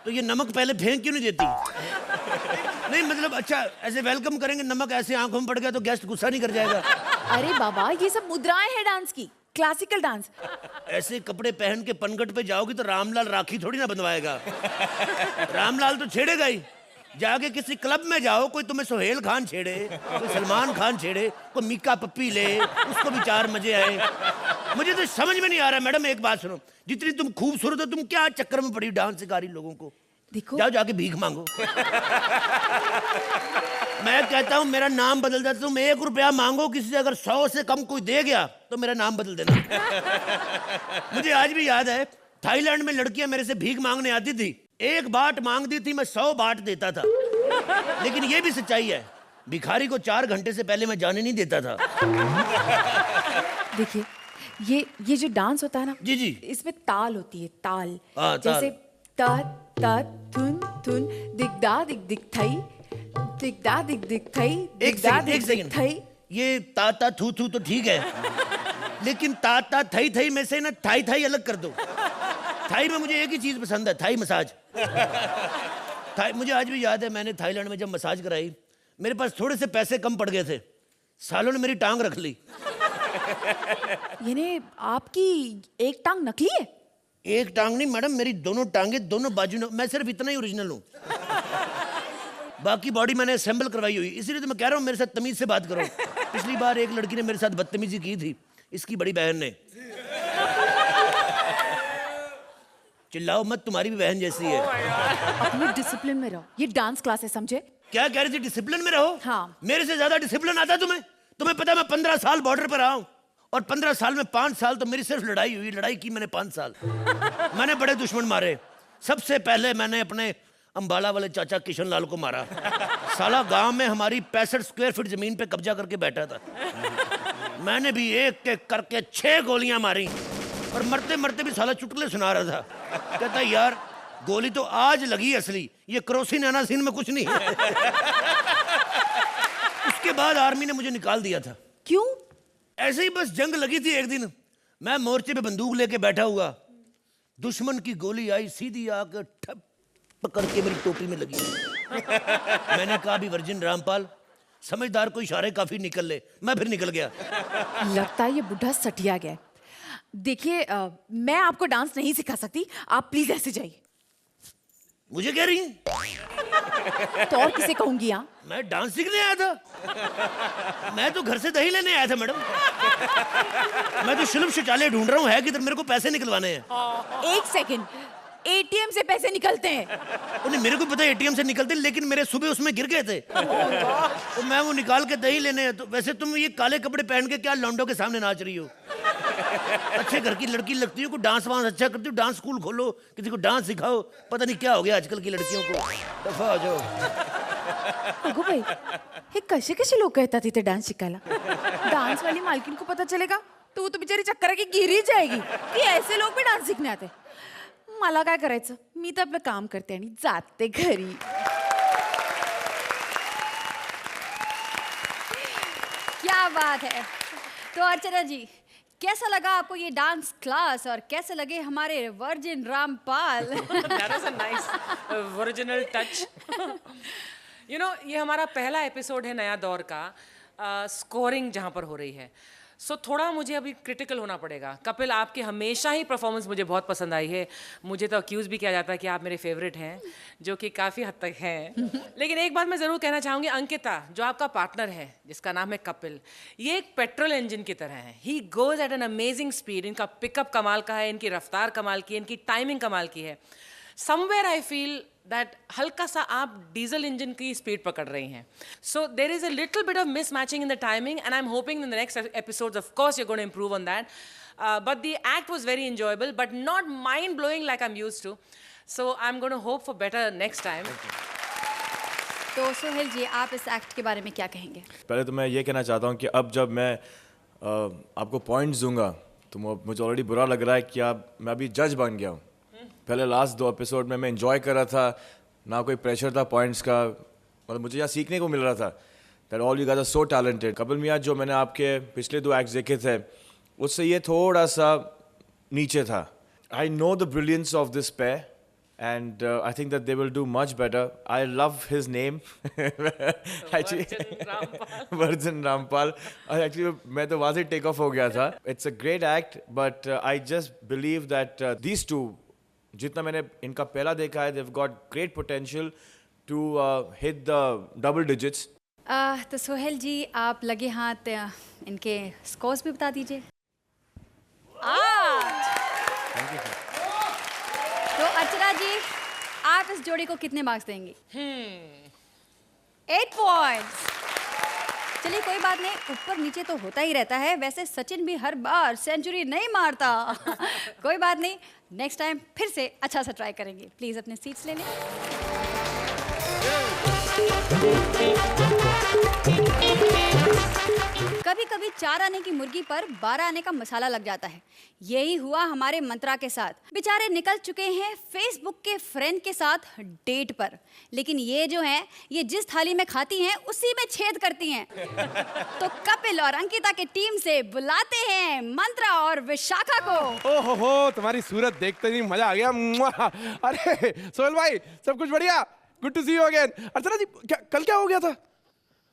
Speaker 1: तो ये नमक पहले फेंक क्यों नहीं देती? नहीं मतलब अच्छा ऐसे वेलकम करेंगे, नमक ऐसे आंखों में पड़ गया तो गेस्ट गुस्सा नहीं कर जाएगा?
Speaker 10: अरे बाबा, ये सब मुद्राएं हैं डांस की, क्लासिकल डांस।
Speaker 1: ऐसे कपड़े पहन के पनघट पे जाओगी तो रामलाल राखी थोड़ी ना बंधवाएगा। रामलाल तो छेड़ेगा ही। जाके किसी क्लब में जाओ, कोई तुम्हें सोहेल खान छेड़े, कोई सलमान खान छेड़े, कोई मीका पप्पी ले, उसको भी 4 मजे आए। मुझे तो समझ में नहीं आ रहा। मैडम एक बात सुनो, जितनी तुम खूबसूरत हो, तुम क्या चक्कर में पड़ी डांस सिखा रही लोगों को?
Speaker 10: देखो,
Speaker 1: जाओ जाके भीख मांगो। मैं कहता हूँ मेरा नाम बदल देता, तुम 1 रुपया मांगो किसी से, अगर 100 से कम कोई दे गया तो मेरा नाम बदल देना। मुझे आज भी याद है, थाईलैंड में लड़कियां मेरे से भीख मांगने आती थी। 1 बाट मांगती थी, मैं 100 बाट देता था। लेकिन ये भी सच्चाई है, भिखारी को 4 घंटे से पहले मैं जाने नहीं देता था।
Speaker 10: देखिए, ये जो डांस होता है ना
Speaker 1: जी जी,
Speaker 10: इसमें ताल होती है, ताल।
Speaker 1: ताल।
Speaker 10: जैसे त ता थुन थुन दिगदा दिग दिग थई दिगदा दिग दिग थई दिगदा
Speaker 1: एक
Speaker 10: दिग दिग
Speaker 1: सेकंड
Speaker 10: थई।
Speaker 1: ये ताता थू थू तो ठीक है, लेकिन ताता थई थई में से ना थाई थाई अलग कर दो। थाई में मुझे एक ही चीज पसंद है, थाई मसाज। थाई मुझे आज भी याद है, मैंने थाईलैंड में जब मसाज कराई, मेरे पास थोड़े से पैसे कम पड़ गए थे, सालों ने मेरी टांग रख ली।
Speaker 10: यानी आपकी एक टांग नकली है?
Speaker 1: एक टांग नहीं मैडम, मेरी दोनों टांगे दोनों बाजू, मैं सिर्फ इतना ही ओरिजिनल हूँ, बाकी बॉडी मैंने असेंबल करवाई हुई। इसीलिए तो मैं कह रहा हूँ मेरे साथ तमीज से बात करो। पिछली बार एक लड़की ने मेरे साथ बदतमीजी की थी, इसकी बड़ी बहन ने। चिल्लाओ मत, तुम्हारी भी बहन जैसी है।
Speaker 10: अपने डिसिप्लिन में रहो, ये डांस क्लास है, समझे?
Speaker 1: क्या कह रही थी, डिसिप्लिन में रहो?
Speaker 10: हाँ।
Speaker 1: मेरे से ज्यादा डिसिप्लिन आता है तुम्हें? तुम्हें पता है मैं 15 साल बॉर्डर पर रहा हूँ, और 15 साल में 5 साल तो मेरी सिर्फ लड़ाई हुई। लड़ाई की मैंने 5 साल। मैंने बड़े दुश्मन मारे। सबसे पहले मैंने अपने अंबाला वाले चाचा किशन लाल को मारा। साला गांव में हमारी 65 स्क्वायर फीट जमीन पे कब्जा करके बैठा था। मैंने भी एक एक करके 6 गोलियां मारी, और मरते मरते भी साला चुटकुले सुना रहा था। कहता यार गोली तो आज लगी असली, ये क्रोसिन एनासिन में कुछ नहीं है। उसके बाद आर्मी ने मुझे निकाल दिया था।
Speaker 10: क्यों?
Speaker 1: ऐसे ही बस जंग लगी थी। एक दिन मैं मोर्चे पे बंदूक लेके बैठा हुआ, दुश्मन की गोली आई, सीधी आकर ठप पकड़ के मेरी टोपी में लगी। मैंने कहा भी वर्जिन रामपाल, समझदार को इशारे काफी निकल ले। मैं फिर निकल गया।
Speaker 10: लगता है ये बुढ़ा सटिया गया है। देखिए मैं आपको डांस नहीं सिखा सकती, आप प्लीज ऐसे जाइए।
Speaker 1: मुझे कह रही है?
Speaker 10: तो और किसे कहूंगी? यहाँ
Speaker 1: मैं डांस सीखने आया था? मैं तो घर से दही लेने आया था मैडम। मैं तो शुल्क शौचालय ढूंढ रहा हूँ, है किधर, मेरे को पैसे निकलवाने हैं।
Speaker 10: एक सेकंड, एटीएम से पैसे निकलते हैं?
Speaker 1: उन्हें मेरे को पता है एटीएम से निकलते, लेकिन मेरे सुबह उसमें गिर गए थे। तो मैं वो निकाल के दही लेने। तो वैसे तुम ये काले कपड़े पहन के क्या लौंडों के सामने नाच रही हो? अच्छे घर की लड़की लगती हो, को डांस वांस अच्छा करती हो, डांस स्कूल खोलो, किसी को डांस सिखाओ। पता नहीं क्या हो गया आजकल की लड़कियों को। दफा हो जाओ।
Speaker 10: अगो भाई, हे कसे कसे लोक येतात इथे डान्स शिकायला? डान्स वाली मालकीन को पता चलेगा तो वो तो बिचारी चक्कर की गिरी जाएगी कि ऐसे लोग भी डान्स शिकने आते। मला काय करायचं, मी तर आपलं काम करते आणि जाते घरी।
Speaker 3: क्या बात है। तो अर्चना जी, कैसा लगा आपको ये डांस क्लास, और कैसे लगे हमारे virgin Rampal?
Speaker 6: That was a nice original touch. You know, ये हमारा पहला एपिसोड है नया दौर का, स्कोरिंग जहाँ पर हो रही है। सो थोड़ा मुझे अभी क्रिटिकल होना पड़ेगा। कपिल, आपकी हमेशा ही परफॉर्मेंस मुझे बहुत पसंद आई है। मुझे तो अक्यूज़ भी किया जाता है कि आप मेरे फेवरेट हैं, जो कि काफ़ी हद तक हैं। लेकिन एक बात मैं ज़रूर कहना चाहूँगी, अंकिता जो आपका पार्टनर है, जिसका नाम है कपिल, ये एक पेट्रोल इंजन की तरह है। He goes at an amazing speed. इनका पिकअप कमाल का है, इनकी रफ्तार कमाल की है, इनकी टाइमिंग कमाल की है। समवेयर आई फील दैट हल्का सा आप डीजल इंजन की स्पीड पकड़ रही हैं। So there is a little bit of mismatching in the timing, and I am hoping in the next episodes of course you are going to improve on that. But the act was very enjoyable, but not mind blowing like I am used to. So I am going to hope for better next time.
Speaker 3: तो सोहेल जी, आप इस act के बारे में क्या कहेंगे?
Speaker 7: पहले तो मैं ये कहना चाहता हूँ कि अब जब मैं आपको पॉइंट्स दूंगा तो मुझे ऑलरेडी बुरा लग रहा है कि मैं अभी जज बन गया हूँ। पहले लास्ट 2 एपिसोड में मैं एंजॉय कर रहा था, ना कोई प्रेशर था पॉइंट्स का, मतलब मुझे यहाँ सीखने को मिल रहा था that all you guys are so talented. Kapil मियां जो मैंने आपके पिछले 2 एक्ट्स देखे थे, उससे ये थोड़ा सा नीचे था। I know the brilliance of this pair and I think that they will do much better. I love his name. Actually, Varjan Rampal. Actually, मैं तो वहाँ से take off हो गया था. It's a great act, but I just believe that these two, जितना मैंने इनका पहला देखा है, they've got great potential to hit the double digits.
Speaker 3: तो सोहेल जी, आप लगे हाथ इनके स्कोर्स भी बता दीजिए। तो अर्चना जी, आप इस जोड़ी को कितने मार्क्स देंगी? 8 पॉइंट्स। चलिए कोई बात नहीं, ऊपर नीचे तो होता ही रहता है। वैसे सचिन भी हर बार सेंचुरी नहीं मारता। कोई बात नहीं, नेक्स्ट टाइम फिर से अच्छा सा ट्राई करेंगे। प्लीज अपने सीट्स ले लें। कभी कभी कभी 4 आने की मुर्गी पर 12 आने का मसाला लग जाता है। यही हुआ हमारे मंत्रा के साथ। बेचारे निकल चुके हैं फेसबुक के फ्रेंड के साथ डेट पर, लेकिन ये जो है ये जिस थाली में खाती हैं उसी में छेद करती हैं। तो कपिल और अंकिता की टीम से बुलाते हैं मंत्रा और विशाखा को।
Speaker 11: ओहो हो, तुम्हारी सूरत देखते ही मजा आ गया। मुआ। अरे सोहेल भाई, सब कुछ बढ़िया? Good to see you again. Archana ji, कल क्या हो गया था?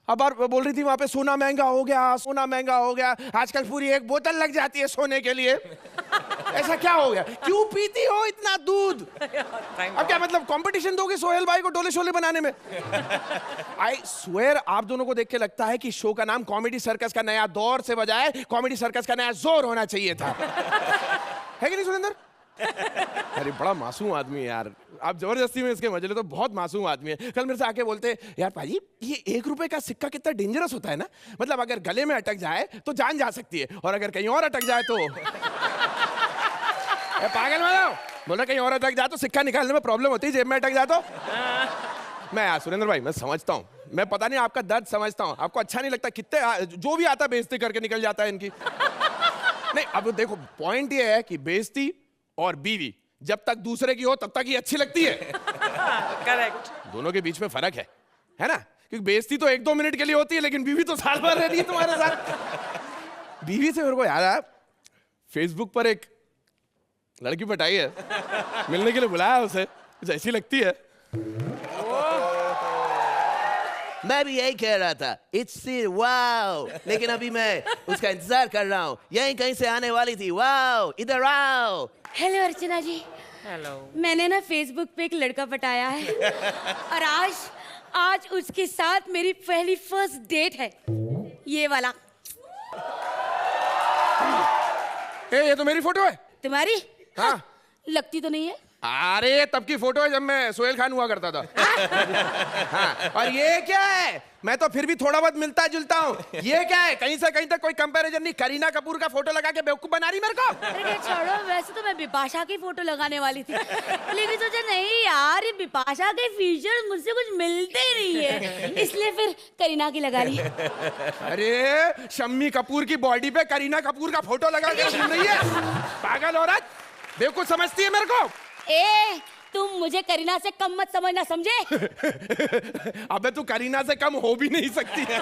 Speaker 11: अब बार बोल रही थी वहां पे सोना महंगा हो गया, सोना महंगा हो गया, आजकल पूरी एक बोतल लग जाती है सोने के लिए। ऐसा क्या हो गया? क्यों पीती हो इतना दूध? अब क्या मतलब कंपटीशन दोगे सोहेल भाई को डोले शोले बनाने में? आई स्वेयर आप दोनों को देख के लगता है कि शो का नाम कॉमेडी सर्कस का नया दौर से बजाय कॉमेडी सर्कस का नया जोर होना चाहिए था। है कि नहीं सुरेंद्र? अरे बड़ा मासूम आदमी है यार, आप जबरदस्ती में इसके मजे ले तो बहुत मासूम आदमी है। कल मेरे से आके बोलते यार पाजी, ये 1 रुपए का सिक्का कितना डेंजरस होता है ना, मतलब अगर गले में अटक जाए तो जान जा सकती है, और अगर कहीं और अटक जाए तो पागल वाला बोला, कहीं और अटक जाए तो सिक्का निकालने में प्रॉब्लम होती है, जेब में अटक जाए तो। मैं यार सुरेंद्र भाई, मैं समझता हूँ, मैं पता नहीं आपका दर्द समझता हूँ, आपको अच्छा नहीं लगता कितने जो भी आता बेइज्जती करके निकल जाता है इनकी। नहीं अब देखो, पॉइंट ये है कि बेइज्जती और बीवी जब तक दूसरे की हो तब तक ही अच्छी लगती है।
Speaker 6: करेक्ट।
Speaker 11: दोनों के बीच में फर्क है ना? क्योंकि बेइज्जती तो 1-2 मिनट के लिए होती है, लेकिन बीवी तो साल भर रहती है तुम्हारे साथ। बीवी से मेरे को याद आया, फेसबुक पर एक लड़की पटाई है, मिलने के लिए बुलाया उसे, कुछ ऐसी लगती है।
Speaker 1: मैं भी यही कह रहा था, इट्स वाओ, लेकिन अभी मैं उसका इंतजार कर रहा हूँ, यहीं कहीं से आने वाली थी। वाओ, इधर आओ।
Speaker 12: हेलो अर्चना जी।
Speaker 6: हेलो।
Speaker 12: मैंने ना फेसबुक पे एक लड़का पटाया है और आज उसके साथ मेरी पहली फर्स्ट डेट है। ये वाला।
Speaker 11: ये तो मेरी फोटो है।
Speaker 12: तुम्हारी?
Speaker 11: हाँ।
Speaker 12: लगती तो नहीं है।
Speaker 11: अरे तब की फोटो है जब मैं सोहेल खान हुआ करता था। हाँ। और ये क्या है? मैं तो फिर भी थोड़ा बहुत मिलता जुलता हूँ। ये क्या है? कहीं से कहीं तक कोई कंपैरिजन नहीं। करीना कपूर का फोटो लगा के बेवकूफ बना रही मेरे को।
Speaker 12: अरे छोड़ो, वैसे तो मैं बिपाशा की फोटो लगाने वाली थी, लेकिन सोचा नहीं यार, ये बिपाशा के फीचर मुझसे कुछ मिलते ही नहीं है, इसलिए फिर करीना की लगा ली।
Speaker 11: अरे शम्मी कपूर की बॉडी पे करीना कपूर का फोटो लगा के घूम रही है, पागल औरत, बेवकूफ समझती है मेरे को।
Speaker 12: ए, तुम मुझे करीना से कम मत समझना, समझे?
Speaker 11: अबे तू करीना से कम हो भी नहीं सकती है।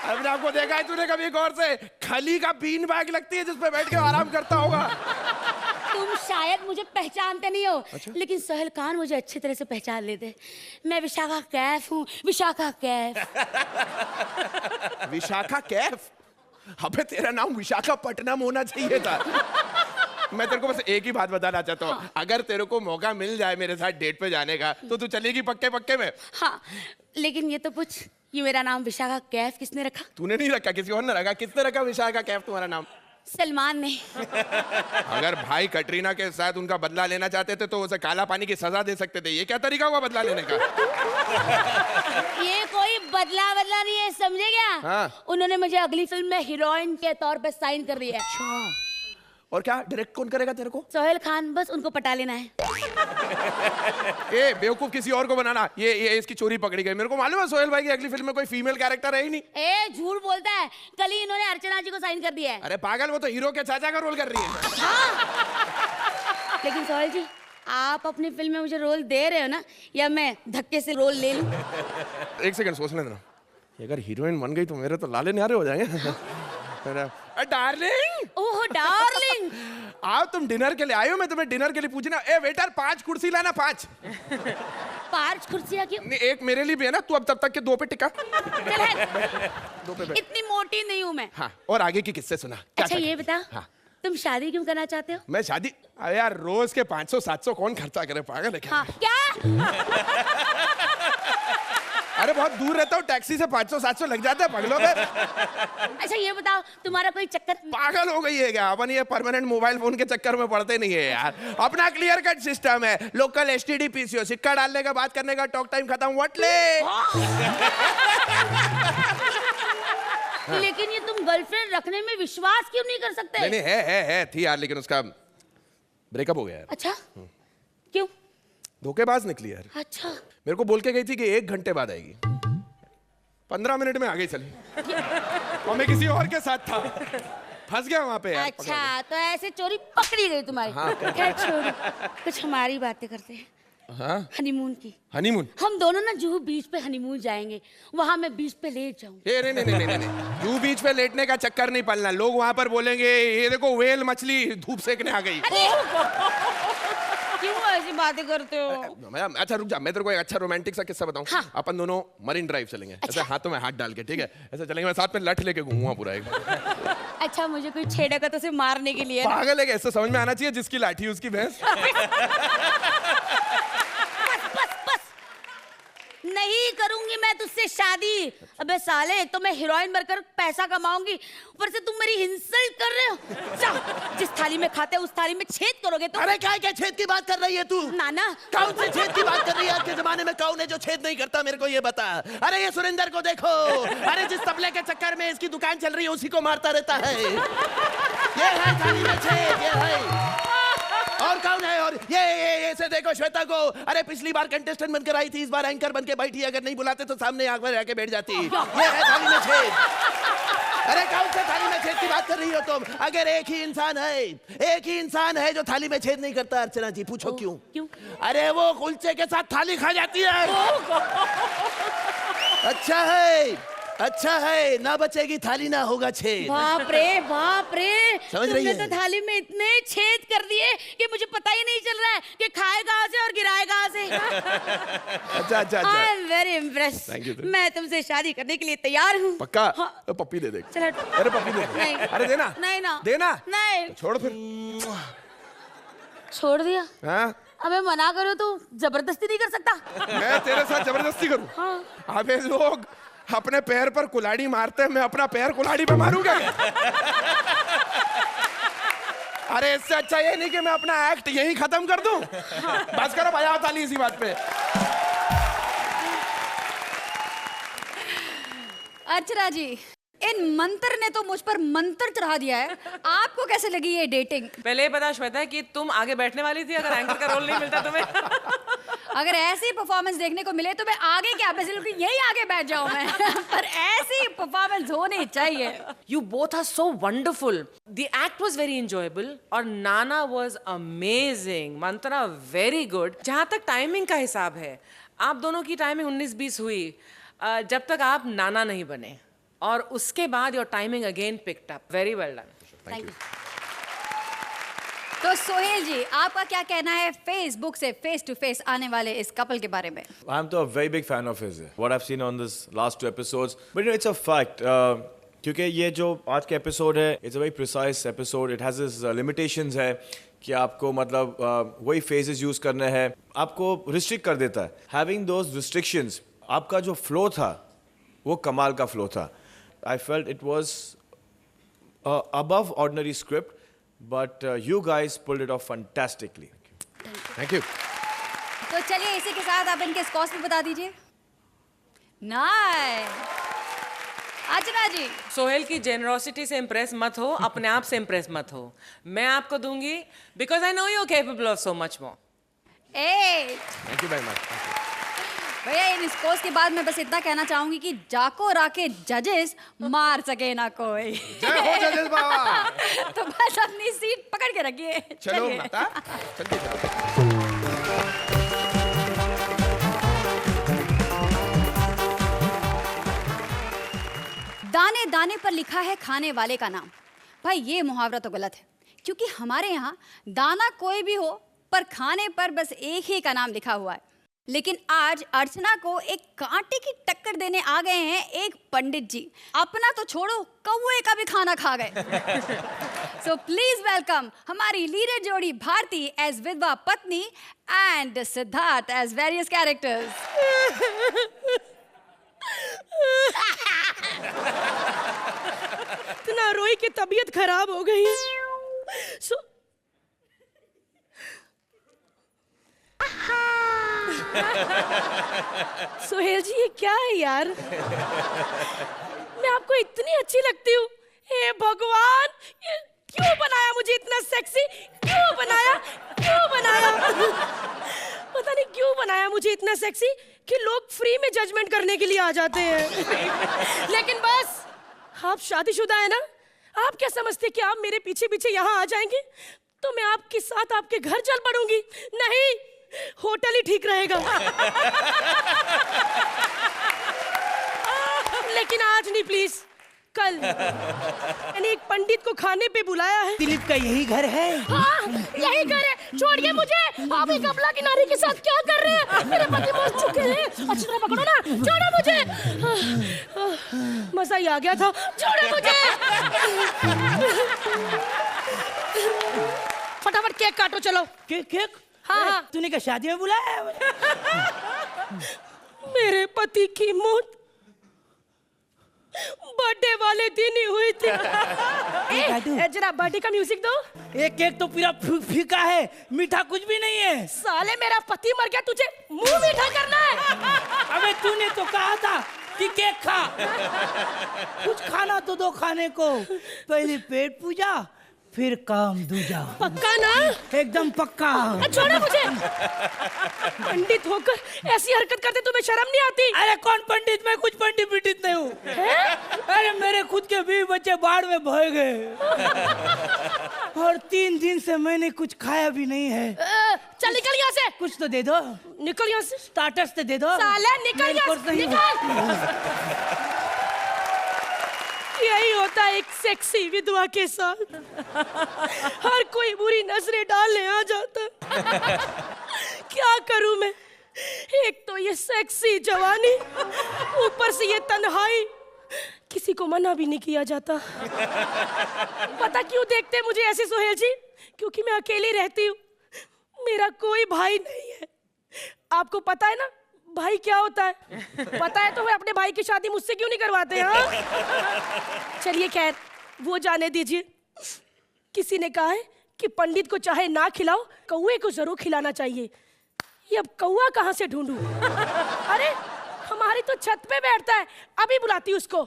Speaker 11: अभी आपको देखा है तूने कभी गौर से? खली का बीन बैग लगती है जिसपे बैठ के आराम करता होगा।
Speaker 12: तुम शायद मुझे पहचानते नहीं हो।
Speaker 11: अच्छा?
Speaker 12: लेकिन सोहेल खान मुझे अच्छी तरह से पहचान लेते। मैं विशाखा कैफ हूँ, विशाखा कैफ।
Speaker 11: विशाखा कैफ? अबे तेरा नाम विशाखापट्टनम होना चाहिए था। मैं तेरे को बस एक ही बात बताना चाहता हूँ। हाँ। अगर तेरे को मौका मिल जाए मेरे साथ डेट पे जाने का तो तू चलेगी पक्के पक्के में?
Speaker 12: हाँ, लेकिन ये तो पूछ, ये मेरा नाम विशाखा कैफ किसने रखा?
Speaker 11: तूने नहीं रखा, किसी और ने रखा। किसने रखा विशाखा कैफ तुम्हारा नाम?
Speaker 12: सलमान ने।
Speaker 11: अगर भाई कटरीना के साथ उनका बदला लेना चाहते थे तो उसे काला पानी की सजा दे सकते थे। ये क्या तरीका हुआ बदला लेने का?
Speaker 12: ये कोई बदला नहीं है, समझे क्या?
Speaker 11: हाँ।
Speaker 12: उन्होंने मुझे अगली फिल्म में हीरोइन के तौर पे साइन कर दिया है।
Speaker 11: अच्छा। और क्या डायरेक्ट कौन करेगा तेरे को?
Speaker 12: सोहेल खान, बस उनको पटा लेना है।
Speaker 11: ए बेवकूफ, किसी और को बनाना। ये इसकी चोरी पकड़ी गई। मेरे को मालूम है सोहेल भाई की अगली फिल्म में कोई फीमेल कैरेक्टर है ही नहीं।
Speaker 12: ए झूठ बोलता है, कल ही इन्होंने अर्चना जी को साइन कर दिया है।
Speaker 11: अरे पागल, वो तो हीरो के चाचा का रोल कर रही है।
Speaker 12: हाँ। लेकिन सोहेल जी, आप अपनी फिल्म में मुझे रोल दे रहे हो ना, या मैं धक्के से रोल ले लूं?
Speaker 11: एक सेकंड सोचने देना। अगर हीरोइन बन गई तो मेरे तो लाले न्यारे हो जाएंगे। डार्लिंग,
Speaker 12: ओह डार्लिंग,
Speaker 11: आओ तुम डिनर के लिए आए हो। मैं तुम्हें डिनर के लिए पूछना। ए वेटर, 5 कुर्सी लाना, 5।
Speaker 12: 5 कुर्सियां क्यों?
Speaker 11: एक मेरे लिए भी है ना, तू अब तब तक के 2 पे टिका।
Speaker 12: 2 पे बैठ। इतनी मोटी नहीं हूँ मैं।
Speaker 11: हाँ, और आगे की किस्से सुना।
Speaker 12: अच्छा ये बता, हाँ। तुम शादी क्यों करना चाहते हो?
Speaker 11: मैं शादी? अरे यार, रोज के 500-700 कौन खर्चा करे, पागल है क्या?
Speaker 12: हाँ, क्या?
Speaker 11: अरे बहुत दूर रहता हूँ, टैक्सी से 500-700 लग जाता है पगलों पे।
Speaker 12: अच्छा ये बताओ, तुम्हारा कोई चक्कर?
Speaker 11: पागल हो गई है क्या? अपन ये परमानेंट मोबाइल फोन के चक्कर में पड़ते नहीं है यार। अपना क्लियर कट सिस्टम है, लोकल एसटीडी पीसीओ, सिक्का डालने का, बात करने का, टॉक टाइम खत्म, व्हाट ले।
Speaker 12: लेकिन ये तुम गर्लफ्रेंड रखने में विश्वास क्यों नहीं कर सकते?
Speaker 11: नहीं है थी यार, लेकिन उसका ब्रेकअप हो गया यार।
Speaker 12: अच्छा, क्यों?
Speaker 11: धोखेबाज निकली यार।
Speaker 12: अच्छा।
Speaker 11: मेरे को बोल के गई थी कि 1 घंटे बाद आएगी। 15 मिनट में आ गई चली और मैं किसी और के साथ था, फंस गया वहां पे यार।
Speaker 12: अच्छा तो ऐसे चोरी पकड़ी गई तुम्हारी।
Speaker 11: हाँ।
Speaker 12: खैर छोड़ो, कुछ हमारी बातें करते हैं।
Speaker 11: हाँ?
Speaker 12: हनीमून की।
Speaker 11: हनीमून?
Speaker 12: हम दोनों ना जुहू बीच पे हनीमून जाएंगे, वहां मैं बीच पे लेट जाऊंगी।
Speaker 11: नहीं, जुहू बीच पे लेटने का चक्कर नहीं पलना। लोग वहां पर बोलेंगे ये देखो वेल मछली धूप सेकने आ गई।
Speaker 12: क्यों ऐसी बातें करते हो?
Speaker 11: अच्छा रुक जा, मैं तेरे को एक अच्छा रोमांटिक सा किस्सा बताऊं।
Speaker 12: हाँ।
Speaker 11: अपन दोनों मरीन ड्राइव चलेंगे। ऐसे हाथों में हाथ डाल के, ठीक है? ऐसे चलेंगे, मैं साथ में लठ लेके घूमूंगा पूरा एक बार।
Speaker 12: अच्छा मुझे कोई छेड़ेगा तो उसे मारने के लिए ना?
Speaker 11: पागल है, ऐसे समझ में आना चाहिए जिसकी लाठी उसकी भैंस।
Speaker 12: नहीं करूंगी मैं तुझसे शादी। अबे साले, एक तो मैं हीरोइन बनकर पैसा कमाऊंगी, ऊपर से तुम मेरी इंसल्ट कर रहे हो। जा, जिस थाली में खाते उस थाली में छेद करोगे तुम।
Speaker 1: अरे क्या छेद की बात कर रही है तू?
Speaker 12: नाना
Speaker 1: कौन से छेद की बात कर रही है? आज के जमाने में कौन है जो छेद नहीं करता? मेरे को ये बता। अरे ये सुरेंद्र को देखो, अरे जिस तबले के चक्कर में इसकी दुकान चल रही है उसी को मारता रहता है। ये है थाली में छेद, ये है। और कौन है? और ये ऐसे देखो श्वेता को, अरे पिछली बार कंटेस्टेंट बनकर आई थी, इस बार एंकर बनके बैठी है। अगर नहीं बुलाते तो सामने आंख में रह के बैठ जाती। ये है थाली में छेद। अरे कौन से थाली में छेद की बात कर रही हो तुम? अगर एक ही इंसान है जो थाली में छेद नहीं करता। अर्चना जी पूछो क्यों?
Speaker 12: क्यों?
Speaker 1: अरे वो कुलचे के साथ थाली खा जाती है। अच्छा है, ना बचेगी थाली, ना होगा छेद।
Speaker 12: बाप रे बाप रे,
Speaker 1: समझ रही
Speaker 12: तुमने
Speaker 1: है?
Speaker 12: तो थाली में इतने छेद कर दिए कि मुझे पता ही नहीं चल रहा है कि खाए कहाँ से और गिराए कहाँ से।
Speaker 11: अच्छा।
Speaker 12: I am very impress.
Speaker 11: Thank you.
Speaker 12: मैं तुमसे शादी करने के लिए तैयार हूँ।
Speaker 11: पक्का?
Speaker 12: हाँ।
Speaker 11: तो पप्पी दे दे।
Speaker 12: चलो।
Speaker 11: अरे पप्पी दे दे।
Speaker 12: नहीं।
Speaker 11: अरे देना।
Speaker 12: नहीं ना।
Speaker 11: देना।
Speaker 12: नहीं।
Speaker 11: छोड़ फिर।
Speaker 12: छोड़ दिया?
Speaker 11: हाँ?
Speaker 12: अबे मना करो तो जबरदस्ती नहीं कर सकता।
Speaker 11: मैं तेरे साथ जबरदस्ती करूं?
Speaker 12: हाँ।
Speaker 11: अबे लोग अपने पैर पर कुल्हाड़ी मारते हैं, मैं अपना पैर कुल्हाड़ी पे मारूंगा? अरे इससे अच्छा ये नहीं कि मैं अपना एक्ट यहीं खत्म कर दूं। बस करो, बजाओ ताली इसी बात पे।
Speaker 3: अर्चना जी, इन मंत्र ने तो मुझ पर मंत्र चढ़ा दिया है। आपको कैसे लगी ये डेटिंग?
Speaker 6: पहले ये बता श्वेता कि तुम आगे बैठने वाली थी अगर एंकर का रोल नहीं मिलता तुम्हें।
Speaker 3: अगर ऐसी परफॉर्मेंस देखने को मिले तो मैं आगे क्या बेसिकली यही आगे बैठ जाऊं मैं। पर ऐसी परफॉर्मेंस होनी चाहिए।
Speaker 6: You both are so wonderful. The act was very enjoyable और नाना was amazing. Mantra very good. जहाँ तक टाइमिंग का हिसाब है, आप दोनों की टाइमिंग 19-20 हुई जब तक आप नाना नहीं बने, और उसके बाद your timing again picked up. Very well done.
Speaker 12: Thank you.
Speaker 3: तो सोहेल जी, आपका क्या कहना है फेसबुक से फेस टू फेस आने वाले इस कपल के बारे में?
Speaker 7: I'm a very big fan of his. What I've seen on this last 2 episodes, but you know, it's a fact. क्योंकि ये जो आज का एपिसोड है, it's a very precise episode. It has its limitations है कि आपको मतलब वही phases use करने हैं, आपको restrict कर देता है. Having those restrictions, आपका जो flow था, वो कमाल का flow था. I felt it was above ordinary script, but you guys pulled it off fantastically.
Speaker 11: Thank you.
Speaker 3: तो चलिए इसी के साथ आप इनके स्कोर्स भी बता दीजिए। नाइस। अर्चना जी,
Speaker 6: सोहेल की जेनरोसिटी से इम्प्रेस मत हो, अपने आप से इम्प्रेस मत हो। मैं आपको दूंगी because I know you are capable of so much more.
Speaker 3: 8।
Speaker 11: Thank you very much.
Speaker 3: भैया इन स्कोर्स के बाद मैं बस इतना कहना चाहूंगी कि जाको राके जजेस मार सके ना कोई।
Speaker 11: जय हो जजेस बाबा।
Speaker 3: तो बस अपनी सीट पकड़ के रखिए।
Speaker 11: चलो
Speaker 3: चलिए।
Speaker 11: माता, चलते चलो।
Speaker 3: दाने दाने पर लिखा है खाने वाले का नाम। भाई ये मुहावरा तो गलत है, क्योंकि हमारे यहाँ दाना कोई भी हो पर खाने पर बस एक ही का नाम लिखा हुआ है। लेकिन आज अर्चना को एक कांटे की टक्कर देने आ गए हैं एक पंडित जी। अपना तो छोड़ो, कौवे का भी खाना खा गए। सो प्लीज वेलकम हमारी लीडर जोड़ी भारती एज विधवा पत्नी and Siddharth as various characters.
Speaker 12: इतना रोई की तबीयत खराब हो गई है। सोहेल जी ये क्या है यार? मैं आपको इतनी अच्छी लगती हूँ। हे भगवान, ये क्यों बनाया मुझे इतना सेक्सी? क्यों बनाया?
Speaker 13: पता नहीं क्यों बनाया मुझे इतना सेक्सी कि लोग फ्री में जजमेंट करने के लिए आ जाते हैं। लेकिन बस आप शादीशुदा है ना, आप क्या समझते कि आप मेरे पीछे पीछे यहाँ आ जाएंगे तो मैं आपके साथ आपके घर चल पड़ूंगी? नहीं, होटल ही ठीक रहेगा। लेकिन आज नहीं, प्लीज कल। मैंने एक पंडित को खाने पे बुलाया है।
Speaker 8: दिलीप का यही घर है?
Speaker 13: हाँ, यही घर है। छोड़िए मुझे, आप एक अबला की नारी के साथ क्या कर रहे हैं? मेरे पति मर चुके हैं। अच्छी तरह पकड़ो ना, छोड़ो मुझे। मजा ही आ गया था, छोड़ो मुझे। फटाफट केक काटो, चलो।
Speaker 8: केक?
Speaker 13: हाँ।
Speaker 8: तूने क्या शादी में बुलाया है?
Speaker 13: मेरे पति की मौत बर्थडे वाले दिन ही हुई थी। जरा बर्थडे का म्यूजिक दो।
Speaker 8: एक केक तो पूरा फीका है, मीठा कुछ भी नहीं है।
Speaker 13: साले मेरा पति मर गया, तुझे मुंह मीठा करना है।
Speaker 8: अबे तूने तो कहा था कि केक खा। कुछ खाना तो दो खाने को। पहले पेट पूजा, फिर काम दूजा।
Speaker 13: पक्का ना?
Speaker 8: एकदम पक्का।
Speaker 13: छोड़ो मुझे। पंडित होकर ऐसी हरकत करते तुम्हें शर्म नहीं आती?
Speaker 8: अरे कौन पंडित? मैं कुछ पंडित नहीं हूँ। अरे मेरे खुद के 20 बच्चे बाढ़ में बह गए और 3 दिन से मैंने कुछ खाया भी नहीं है।
Speaker 13: चल निकल यहाँ से।
Speaker 8: कुछ तो दे दो।
Speaker 13: निकल यहाँ से।
Speaker 8: स्टार्टर्स तो दे दो।
Speaker 13: साले निकल यहाँ से, निकल। यही होता है एक सेक्सी विधवा के साथ। हर कोई बुरी नजरें डालने आ जाता है। क्या करूं मैं? एक तो ये सेक्सी जवानी, ऊपर से ये तन्हाई, किसी को मना भी नहीं किया जाता। पता क्यों देखते मुझे ऐसे सोहेल जी? क्योंकि मैं अकेली रहती हूँ, मेरा कोई भाई नहीं है। आपको पता है ना भाई क्या होता है? पता है तो फिर अपने भाई की शादी मुझसे क्यों नहीं करवाते? हाँ, चलिए खैर वो जाने दीजिए। किसी ने कहा है कि पंडित को चाहे ना खिलाओ, कौवे को जरूर खिलाना चाहिए। ये अब कौवा कहाँ से ढूंढूं? अरे हमारी तो छत पे बैठता है, अभी बुलाती हूँ उसको।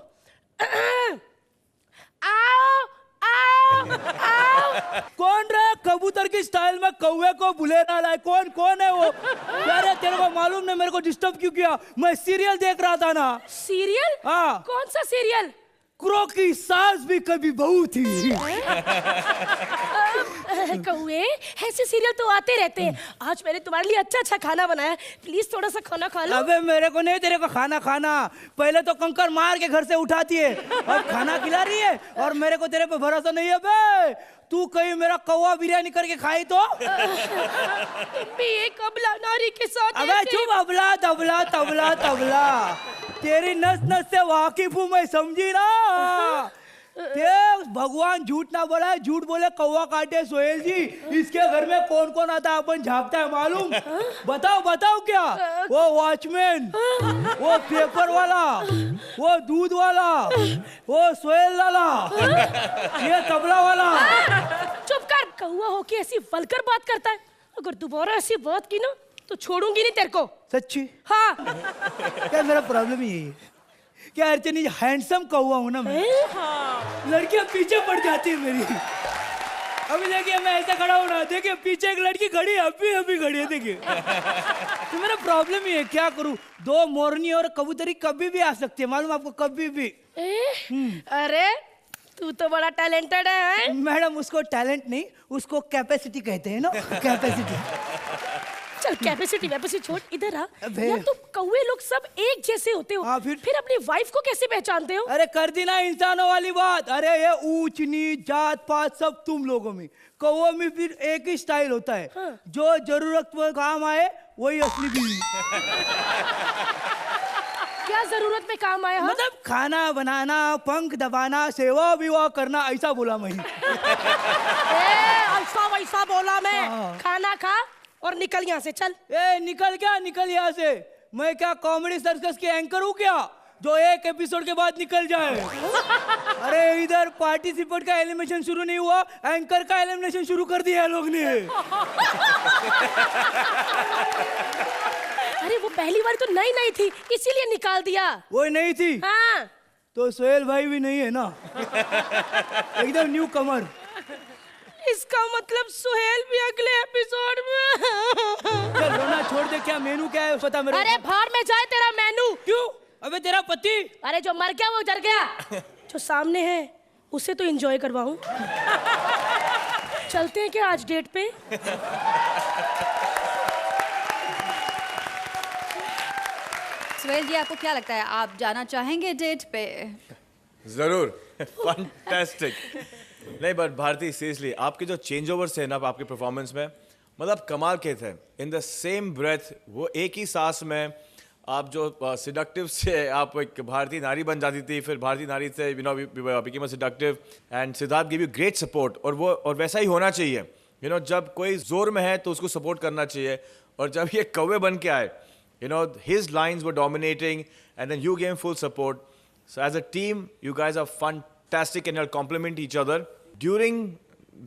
Speaker 13: आओ आओ आओ।
Speaker 8: कौन रहा कबूतर की स्टाइल में कौवे को बुले ना लाए? कौन है वो? अरे तेरे को मालूम नहीं मेरे को डिस्टर्ब क्यों किया? मैं सीरियल देख रहा था ना।
Speaker 13: सीरियल?
Speaker 8: हाँ।
Speaker 13: कौन सा सीरियल?
Speaker 8: क्रो की सास भी कभी बहू थी।
Speaker 13: कौवे, ऐसे सीरियल तो आते रहते हैं। आज मैंने तुम्हारे लिए अच्छा खाना बनाया, प्लीज थोड़ा सा खाना खा लो।
Speaker 8: अबे मेरे को नहीं तेरे को खाना खाना। पहले तो कंकर मार के घर से उठाती है, अब खाना खिला रही है और मेरे को तेरे पे भरोसा नहीं है। बे तू कहीं मेरा कौवा बिरयानी करके खाई तो?
Speaker 13: भी एक अबला नारी के साथ।
Speaker 8: अबे चुप, अबला तबला तबला तबला। तेरी नस नस से वाकिफ हूँ मैं, समझी ना? भगवान झूठ ना बोला, झूठ बोले कौवा काटे सोहेल जी। इसके घर में कौन कौन आता है अपन झांकता है मालूम? बताओ बताओ क्या? वो वॉचमैन, वो पेपर वाला, वो दूध वाला, वो सोहेल लाला, ये तबला वाला।
Speaker 13: चुप कर। कौवा होके ऐसी वल्गर बात करता है। अगर दोबारा ऐसी बात की ना तो छोड़ूंगी नहीं तेरे को।
Speaker 8: सच्ची?
Speaker 13: हाँ।
Speaker 8: क्या मेरा प्रॉब्लम यही है क्या अर्चनी? हैंडसम कौवा हूं ना मैं। हाँ। लड़कियां पीछे पड़ जाती है मेरी। अभी देखिए मैं ऐसे खड़ा हूं ना, देखिए पीछे एक लड़की खड़ी है, अभी खड़ी है, देखिए। तो मेरा प्रॉब्लम ही है, क्या करूं? 2 मोरनी और कबूतरी कभी भी आ सकती है, मालूम आपको? कभी भी।
Speaker 13: अरे तू तो बड़ा टैलेंटेड है।
Speaker 8: मैडम उसको टैलेंट नहीं, उसको कैपेसिटी कहते हैं ना, कैपेसिटी।
Speaker 13: चल कैपेसिटी छोड़, इधर आ। यार तुम कौवे लोग सब एक जैसे होते हो।
Speaker 8: हाँ, फिर
Speaker 13: अपनी वाइफ को कैसे पहचानते हो?
Speaker 8: अरे कर दी ना इंसानों वाली बात। अरे ये ऊंच नीच जात पात सब तुम लोगों में, कौवों में फिर एक ही स्टाइल होता है। हाँ। जो जरूरत में काम आए वही असली बीवी।
Speaker 13: क्या जरूरत में काम आया?
Speaker 8: मतलब खाना बनाना, पंख दबाना, सेवा विवाह करना, ऐसा बोला मैं।
Speaker 13: ऐसा वैसा बोला मैं। खाना खा और निकल यहाँ से, चल।
Speaker 8: निकल क्या? निकल यहाँ से? मैं क्या कॉमेडी सर्कस के एंकर हूँ क्या जो एक एपिसोड के बाद निकल जाए? अरे इधर पार्टिसिपेंट का एलिमिनेशन शुरू नहीं हुआ, एंकर का एलिमिनेशन शुरू कर दिया है लोग ने।
Speaker 13: अरे वो पहली बार तो नई थी, इसीलिए निकाल दिया।
Speaker 8: वो नहीं थी?
Speaker 13: हाँ।
Speaker 8: तो सोहेल भाई भी नहीं है ना? एकदम न्यू कमर।
Speaker 13: इसका मतलब सुहेल भी अगले एपिसोड में।
Speaker 8: चल रोना छोड़ दे, क्या मेनू क्या है पता मेरे
Speaker 13: अरे भाड़ में जाए तेरा मेनू।
Speaker 8: क्यों? अबे तेरा पति।
Speaker 13: अरे जो मर गया वो डर गया, जो सामने है उसे तो एंजॉय करवाऊं। चलते हैं क्या आज डेट पे?
Speaker 3: सुहेल जी, आपको क्या लगता है, आप जाना चाहेंगे डेट पे?
Speaker 7: जरूर। फैंटास्टिक। नहीं बट भारती सीरियसली आपके जो चेंज ओवर्स थे ना आपके परफॉर्मेंस में, मतलब कमाल के थे। इन द सेम ब्रेथ, वो एक ही सांस में आप जो सिडक्टिव से आप एक भारतीय नारी बन जाती थी, फिर भारतीय नारी से you know became a seductive, and Siddharth give you great support. और वैसा ही होना चाहिए। यू नो जब कोई जोर में है तो उसको सपोर्ट करना चाहिए, और जब ये कौवे बन के आए, you know his lines were dominating and then you gave him full support. So as a team you guys are fantastic and you'll complement each other. During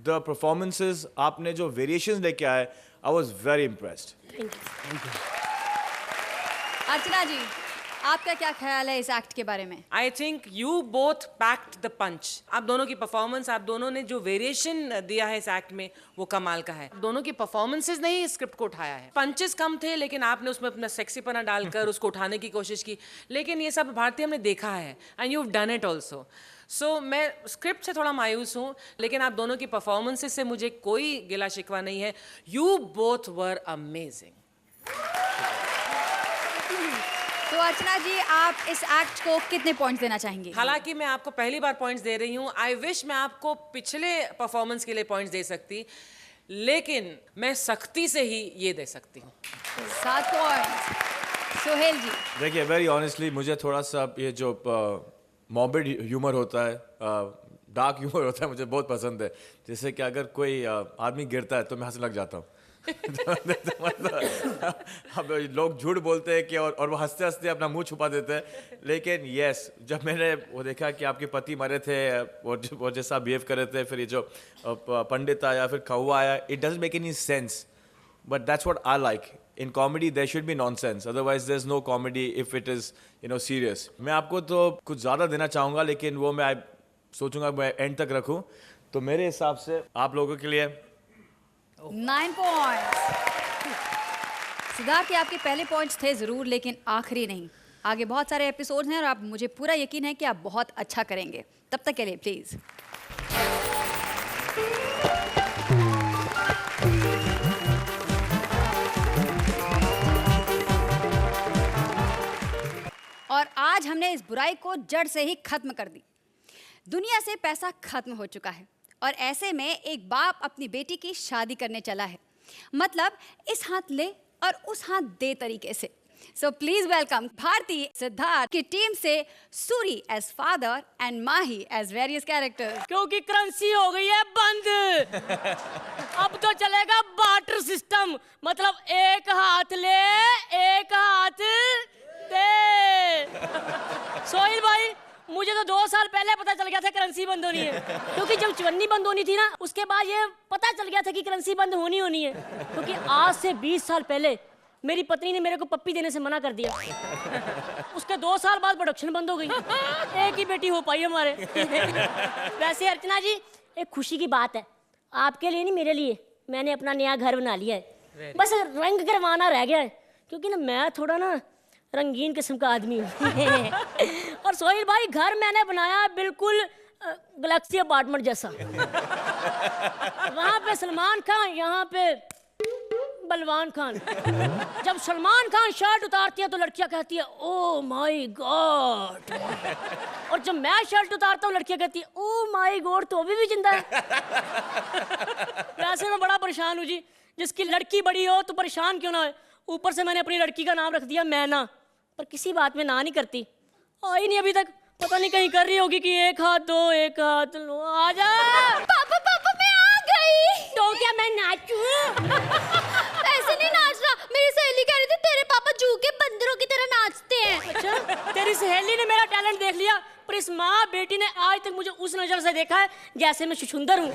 Speaker 7: the performances aapne jo variations leke aaye, I was very impressed.
Speaker 13: Thank you.
Speaker 3: अर्चना जी, आपका क्या ख्याल है इस act के बारे में?
Speaker 6: I think you both packed the punch. आप दोनों की परफॉर्मेंस, आप दोनों ने जो वेरिएशन दिया है इस एक्ट में वो कमाल का है। दोनों की परफॉर्मेंसेस ने ही स्क्रिप्ट को उठाया है। पंचेस कम थे लेकिन आपने उसमें अपना सेक्सीपना डालकर उसको उठाने की कोशिश की, लेकिन ये सब भारतीय हमने देखा है and you have done it also. सो मैं स्क्रिप्ट से थोड़ा मायूस हूँ, लेकिन आप दोनों की परफॉर्मेंसेस से मुझे कोई गिला शिकवा नहीं है। You both were amazing.
Speaker 3: तो अर्चना जी, आप इस एक्ट को कितने पॉइंट्स देना चाहेंगे?
Speaker 6: हालांकि मैं आपको पहली बार पॉइंट्स दे रही हूँ। आई विश मैं आपको पिछले परफॉर्मेंस के लिए पॉइंट्स दे सकती, लेकिन मैं सख्ती से ही ये दे सकती हूँ।
Speaker 3: 7 पॉइंट्स। सुहेल जी,
Speaker 7: देखिए वेरी ऑनेस्टली मुझे थोड़ा सा ये जो मॉर्बिड ह्यूमर होता है, डार्क ह्यूमर होता है, मुझे बहुत पसंद है। जैसे कि अगर कोई आदमी गिरता है तो मैं हंसने लग जाता हूँ। अब लोग झूठ बोलते हैं कि और वो हंसते हंसते अपना मुंह छुपा देते हैं, लेकिन यस जब मैंने वो देखा कि आपके पति मरे थे और जैसा बिहेव कर रहे थे, फिर ये जो पंडित आया, फिर कौवा आया, it doesn't make any sense, but that's what I like. In comedy there should be nonsense, otherwise there is no comedy if it is you know serious. मैं आपको तो कुछ ज़्यादा देना चाहूँगा, लेकिन वो मैं सोचूंगा मैं एंड तक रखूँ। तो मेरे हिसाब से आप लोगों के लिए
Speaker 3: 9 पॉइंट्स। सिद्धार्थ, आपके पहले पॉइंट्स थे जरूर, लेकिन आखिरी नहीं। आगे बहुत सारे एपिसोड्स हैं और आप, मुझे पूरा यकीन है कि आप बहुत अच्छा करेंगे। तब तक के लिए प्लीज और आज हमने इस बुराई को जड़ से ही खत्म कर दी। दुनिया से पैसा खत्म हो चुका है और ऐसे में एक बाप अपनी बेटी की शादी करने चला है, मतलब इस हाथ ले और उस हाथ दे तरीके से। So please welcome Bharti Siddharth की टीम से Suri as father and Mahi as various characters.
Speaker 13: क्योंकि करेंसी हो गई है बंद, अब तो चलेगा बार्टर सिस्टम, मतलब एक हाथ ले एक हाथ दे। सोहिल भाई, मुझे तो 2 साल पहले पता चल गया था करेंसी बंद होनी है, क्योंकि जब चवन्नी बंद होनी थी ना, उसके बाद ये पता चल गया था कि करेंसी बंद होनी है। क्योंकि आज से 20 साल पहले मेरी पत्नी ने मेरे को पप्पी देने से मना कर दिया। उसके 2 साल बाद प्रोडक्शन बंद हो गई, एक ही बेटी हो पाई हमारे। वैसे अर्चना जी, एक खुशी की बात है आपके लिए, नहीं मेरे लिए, मैंने अपना नया घर बना लिया है। बस रंग करवाना रह गया है, क्योंकि ना मैं थोड़ा ना रंगीन किस्म का आदमी हूँ। और सोहिल भाई, घर मैंने बनाया बिल्कुल गैलेक्सी अपार्टमेंट जैसा। वहाँ पे सलमान खान, यहाँ पे बलवान खान। जब सलमान खान शर्ट उतारती है तो लड़कियां कहती है ओ माय गॉड, और जब मैं शर्ट उतारता हूँ लड़कियां कहती है ओ माय गॉड, तो अभी भी जिंदा है। वैसे मैं बड़ा परेशान हूँ जी, जिसकी लड़की बड़ी हो तो परेशान क्यों ना हो। ऊपर से मैंने अपनी लड़की का नाम रख दिया मैना, पर किसी बात में ना नहीं करती, आई नहीं अभी तक। पता नहीं कहीं कर रही होगी कि एक हाथ दो एक हाथ लो। आजा
Speaker 12: पापा, पापा मैं आ गई।
Speaker 13: तो क्या मैं नाचूं?
Speaker 12: ऐसे नहीं नाचना, मेरी सहेली कह रही थी तेरे पापा जू के बंदरों की तरह नाचते हैं।
Speaker 13: अच्छा, तेरी सहेली ने मेरा टैलेंट देख लिया, पर इस माँ बेटी ने आज तक मुझे उस नजर से देखा है जैसे मैं शुशुंदर हूँ।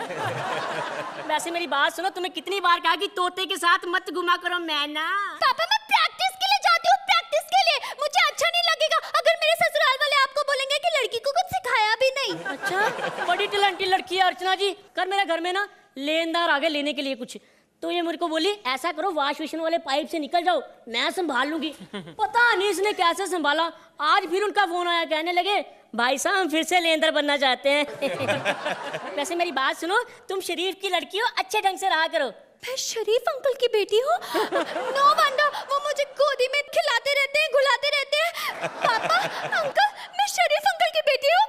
Speaker 13: वैसे मेरी बात सुनो, तुम्हें कितनी बार कहा कि तोते के साथ मत घुमा करो मैना।
Speaker 12: पापा मैं प्रैक्टिस के लिए जाती हूँ, प्रैक्टिस के लिए। मुझे अच्छा नहीं लगेगा अगर मेरे ससुराल वाले आपको बोलेंगे कि लड़की को कुछ सिखाया भी नहीं।
Speaker 13: अच्छा, बड़ी टैलेंटेड लड़की है अर्चना जी। कर मेरे घर में ना
Speaker 12: लेनदार आ गए लेने के लिए कुछ, तो ये मेरे को बोली ऐसा करो वॉश बेसिन वाले पाइप से निकल जाओ, मैं संभाल लूंगी। पता नहीं इसने कैसे संभाला, आज फिर उनका फोन आया, कहने लगे भाई साहब हम फिर से लेनदार बनना चाहते हैं। वैसे मेरी बात सुनो, तुम शरीफ की लड़की हो, अच्छे ढंग से रहा करो।
Speaker 3: मैं शरीफ अंकल की बेटी हूँ? नो वंडर वो मुझे गोदी में खिलाते रहते हैं, घुलाते रहते हैं। पापा, अंकल, मैं शरीफ अंकल की बेटी हूँ।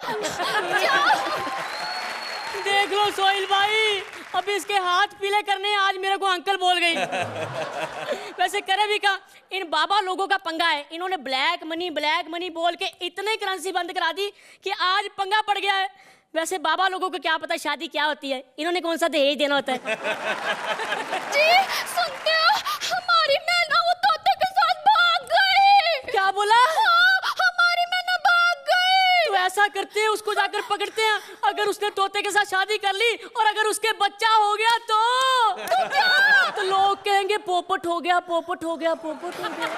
Speaker 12: देख लो सोहेल भाई, अभी इसके हाथ पीले करने आज मेरे को अंकल बोल गई। वैसे करे भी का, इन बाबा लोगों का पंगा है, इन्होंने ब्लैक मनी बोल के इतने करेंसी बंद करा दी कि आज पंगा पड़ गया है। वैसे बाबा लोगों को क्या पता शादी क्या होती है, इन्होंने कौन सा दहेज देना होता है।
Speaker 3: जी सुनते हो, हमारी मैना वो तोते के साथ भाग गई।
Speaker 12: क्या बोला?
Speaker 3: हमारी मैना भाग गई।
Speaker 12: तो ऐसा करते हैं, उसको जाकर पकड़ते हैं, अगर उसने तोते के साथ शादी कर ली और अगर उसके बच्चा हो गया तो लोग कहेंगे पोपट हो गया, पोपट हो गया, पोपट हो गया।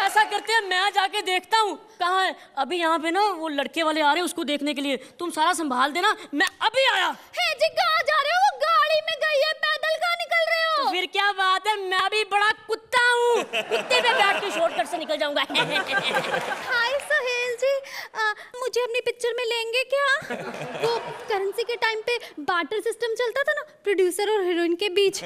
Speaker 12: ऐसा करते हैं, मैं जाके देखता हूँ कहाँ है। अभी यहाँ पे ना वो लड़के वाले आ रहे हैं उसको देखने के लिए, तुम सारा संभाल देना, मैं अभी आया।
Speaker 3: हे जी कहाँ जा रहे हो? वो गाड़ी में गई है, पैदल कहाँ निकल रहे हो?
Speaker 12: तो फिर क्या बात है, मैं भी बड़ा कुत्ता हूँ, कुत्ते पे बैठ के शॉर्टकट से निकल जाऊंगा।
Speaker 3: हाय सोहेल जी, मुझे अपनी पिक्चर में लेंगे क्या? वो करेंसी के टाइम पे बार्टर सिस्टम चलता था ना प्रोड्यूसर और हीरोइन के बीच।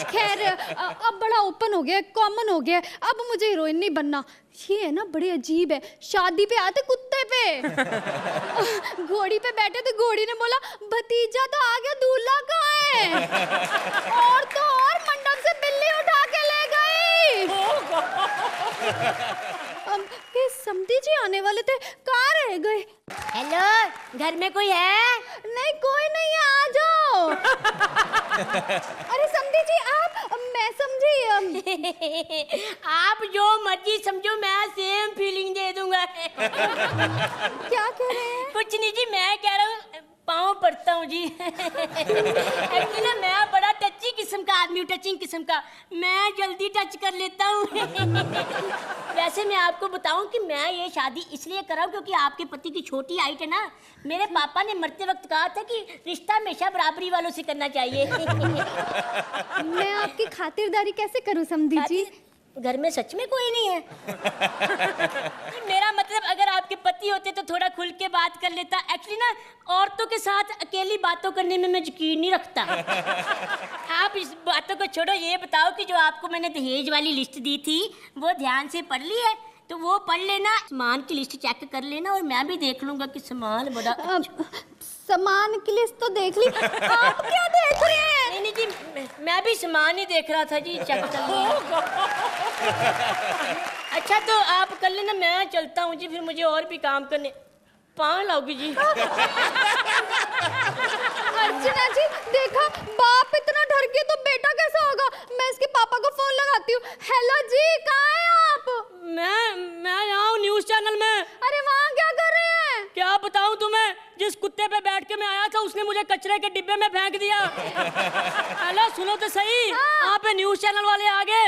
Speaker 3: खैर अब बड़ा ओपन हो गया, कॉमन हो गया, अब मुझे हीरोइन नहीं बनना। ये है ना बड़ी अजीब है, शादी पे आते कुत्ते पे, घोड़ी पे बैठे तो घोड़ी ने बोला भतीजा तो आ गया, दूल्हा कहाँ है? और तो और मंडप से बिल्ली उठा के ले गई। ये समधी जी आने वाले थे, कहाँ रह गए?
Speaker 12: हेलो, घर में कोई है?
Speaker 3: नहीं कोई नहीं है, आ जाओ। अरे समधी जी आप, मैं समझी।
Speaker 12: आप जो मर्जी समझो, मैं सेम फीलिंग दे दूंगा।
Speaker 3: क्या कह रहे हैं?
Speaker 12: कुछ नहीं जी, मैं कह रहा हूँ पाँव पड़ता हूँ जी। एक्चुअली ना मैं बड़ा टची किस्म का आदमी हूँ, टचिंग किस्म का, मैं जल्दी टच कर लेता हूँ। वैसे मैं आपको बताऊं कि मैं ये शादी इसलिए कर रहा हूँ क्योंकि आपके पति की छोटी हाइट है ना, मेरे पापा ने मरते वक्त कहा था कि रिश्ता हमेशा बराबरी वालों से करना चाहिए।
Speaker 3: मैं आपकी खातिरदारी कैसे करूँ समधी जी?
Speaker 12: घर में सच में कोई नहीं है। मेरा मतलब अगर आपके पति होते तो थोड़ा खुल के बात कर लेता। एक्चुअली ना औरतों के साथ अकेली बातों करने में मैं यकीन नहीं रखता। आप इस बातों को छोड़ो, ये बताओ कि जो आपको मैंने दहेज वाली लिस्ट दी थी वो ध्यान से पढ़ ली है? तो वो पढ़ लेना, सामान की लिस्ट चेक कर लेना और मैं भी देख लूंगा कि सामान बड़ा
Speaker 3: सामान की लिस्ट तो देख ली, आप क्या देख रहे हैं?
Speaker 12: नहीं जी, मैं भी सामान ही देख रहा था जी, चेक कर लिया। अच्छा तो आप कर लेना, मैं चलता हूँ जी, फिर मुझे और भी काम करने। पाँव लाओगी जी?
Speaker 3: अर्चना जी देखा, बाप इतना डर गया तो बेटा कैसा होगा? मैं इसके पापा को फोन लगाती हूँ। हेलो जी, कहाँ हैं आप?
Speaker 12: मैं यहाँ हूँ न्यूज चैनल में।
Speaker 3: अरे वहाँ क्या कर रहे हैं?
Speaker 12: क्या बताऊँ तुम्हें, जिस कुत्ते पे बैठ के मैं आया था उसने मुझे कचरे के डिब्बे में फेंक दिया। हेलो सुनो तो सही, वहाँ पे न्यूज चैनल वाले आ गए।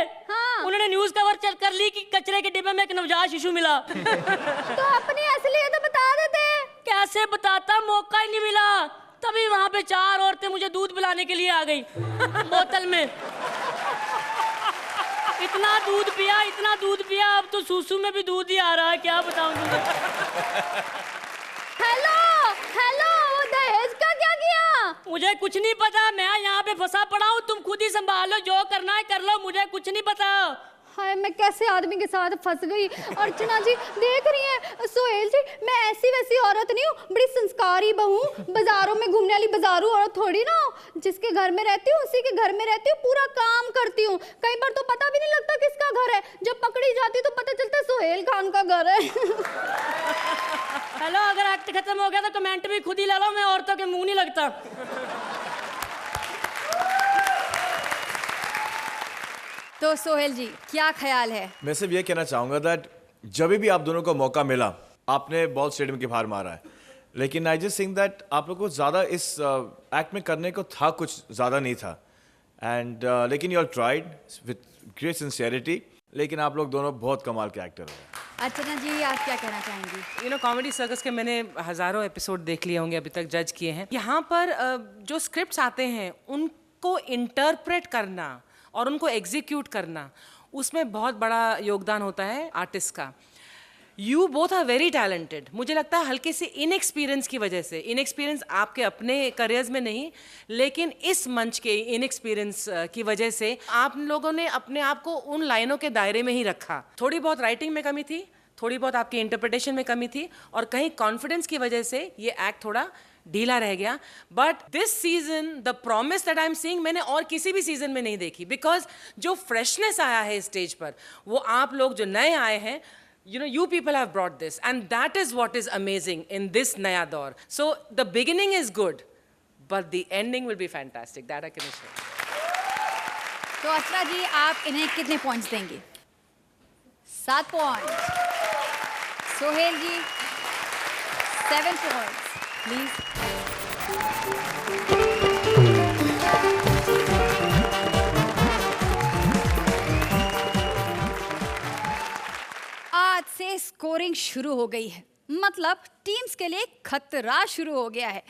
Speaker 12: उन्होंने न्यूज कवर कर ली कि कचरे के डिब्बे में एक नवजात शिशु मिला।
Speaker 3: तो अपनी असलियत बता देते।
Speaker 12: कैसे बताता, मौका ही नहीं मिला। तभी वहाँ पे 4 औरतें मुझे दूध पिलाने के लिए आ गई बोतल में। इतना दूध पिया, अब तो सूसू में भी दूध ही आ रहा है, क्या बताऊं तुम्हें।
Speaker 3: हेलो, वो दहेज का क्या किया?
Speaker 12: मुझे कुछ नहीं पता, मैं यहाँ पे फंसा पड़ा हूँ, तुम खुद ही संभाल लो, जो करना है कर लो, मुझे कुछ नहीं पता।
Speaker 3: हाय मैं कैसे आदमी के साथ फंस गई। अर्चना जी देख रही हैं, सोहेल जी मैं ऐसी वैसी औरत नहीं हूँ, बड़ी संस्कारी बहू, बाजारों में घूमने वाली बाजारू औरत थोड़ी ना हूँ। जिसके घर में रहती हूँ उसी के घर में रहती हूँ, पूरा काम करती हूँ। कई बार तो पता भी नहीं लगता किसका घर है, जब पकड़ी जाती तो पता चलता है सोहेल खान का घर है।
Speaker 12: हेलो, अगर एक्ट खत्म हो गया तो कमेंट भी खुद ही ले लो, मैं औरतों के मुंह नहीं लगता।
Speaker 3: तो सोहेल जी क्या ख्याल है?
Speaker 7: मैं सिर्फ ये कहना चाहूँगा दैट जब भी आप दोनों को मौका मिला, आपने बॉल स्टेडियम के बाहर मारा है, लेकिन आई जस्ट थिंक दैट आप लोग को ज़्यादा इस एक्ट में करने को था, कुछ ज़्यादा नहीं था। एंड लेकिन you all tried with great sincerity, लेकिन आप लोग दोनों बहुत कमाल के एक्टर हो।
Speaker 3: अर्चना जी, आप क्या कहना चाहेंगी?
Speaker 6: यू नो कॉमेडी सर्कस के मैंने हज़ारों एपिसोड देख लिए होंगे, अभी तक जज किए हैं। यहाँ पर जो स्क्रिप्ट्स आते हैं उनको इंटरप्रेट करना और उनको एग्जीक्यूट करना, उसमें बहुत बड़ा योगदान होता है आर्टिस्ट का। You both are very talented. मुझे लगता है हल्के से इनएक्सपीरियंस की वजह से, इनएक्सपीरियंस आपके अपने करियर्स में नहीं, लेकिन इस मंच के इनएक्सपीरियंस की वजह से आप लोगों ने अपने आप को उन लाइनों के दायरे में ही रखा। थोड़ी बहुत राइटिंग में कमी थी, थोड़ी बहुत आपकी इंटरप्रिटेशन में कमी थी, और कहीं कॉन्फिडेंस की वजह से ये एक्ट थोड़ा ढीला रह गया। But this season the promise that I am seeing मैंने और किसी भी सीजन में नहीं देखी, बिकॉज जो फ्रेशनेस आया है स्टेज पर, वो आप लोग जो नए आए हैं, you know, you people have brought this, and that is what is amazing in this Naya Daur. So the beginning is good, but the ending will be fantastic. That I can assure.
Speaker 3: तो अर्चना जी, आप इन्हें कितने points देंगे? 7 point. Sohail ji 7 points, please. आज से scoring शुरू हो गई है, मतलब टीम्स के लिए खतरा शुरू हो गया है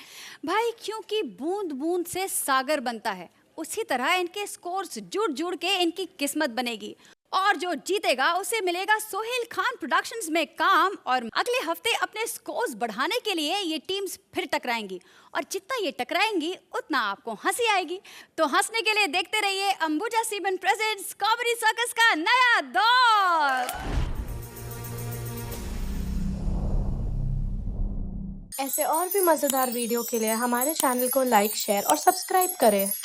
Speaker 3: भाई, क्योंकि बूंद बूंद से सागर बनता है, उसी तरह इनके स्कोर्स जुड़ जुड़ के इनकी किस्मत बनेगी, और जो जीतेगा उसे मिलेगा सोहेल खान प्रोडक्शंस में काम। और अगले हफ्ते अपने स्कोर्स बढ़ाने के लिए ये टीम्स फिर टकराएंगी, और जितना ये टकराएंगी उतना आपको हंसी आएगी। तो हंसने के लिए देखते रहिए Ambuja cement presents comedy circus का नया दौर।
Speaker 2: ऐसे और भी मज़ेदार वीडियो के लिए हमारे चैनल को लाइक, शेयर और सब्सक्राइब करें।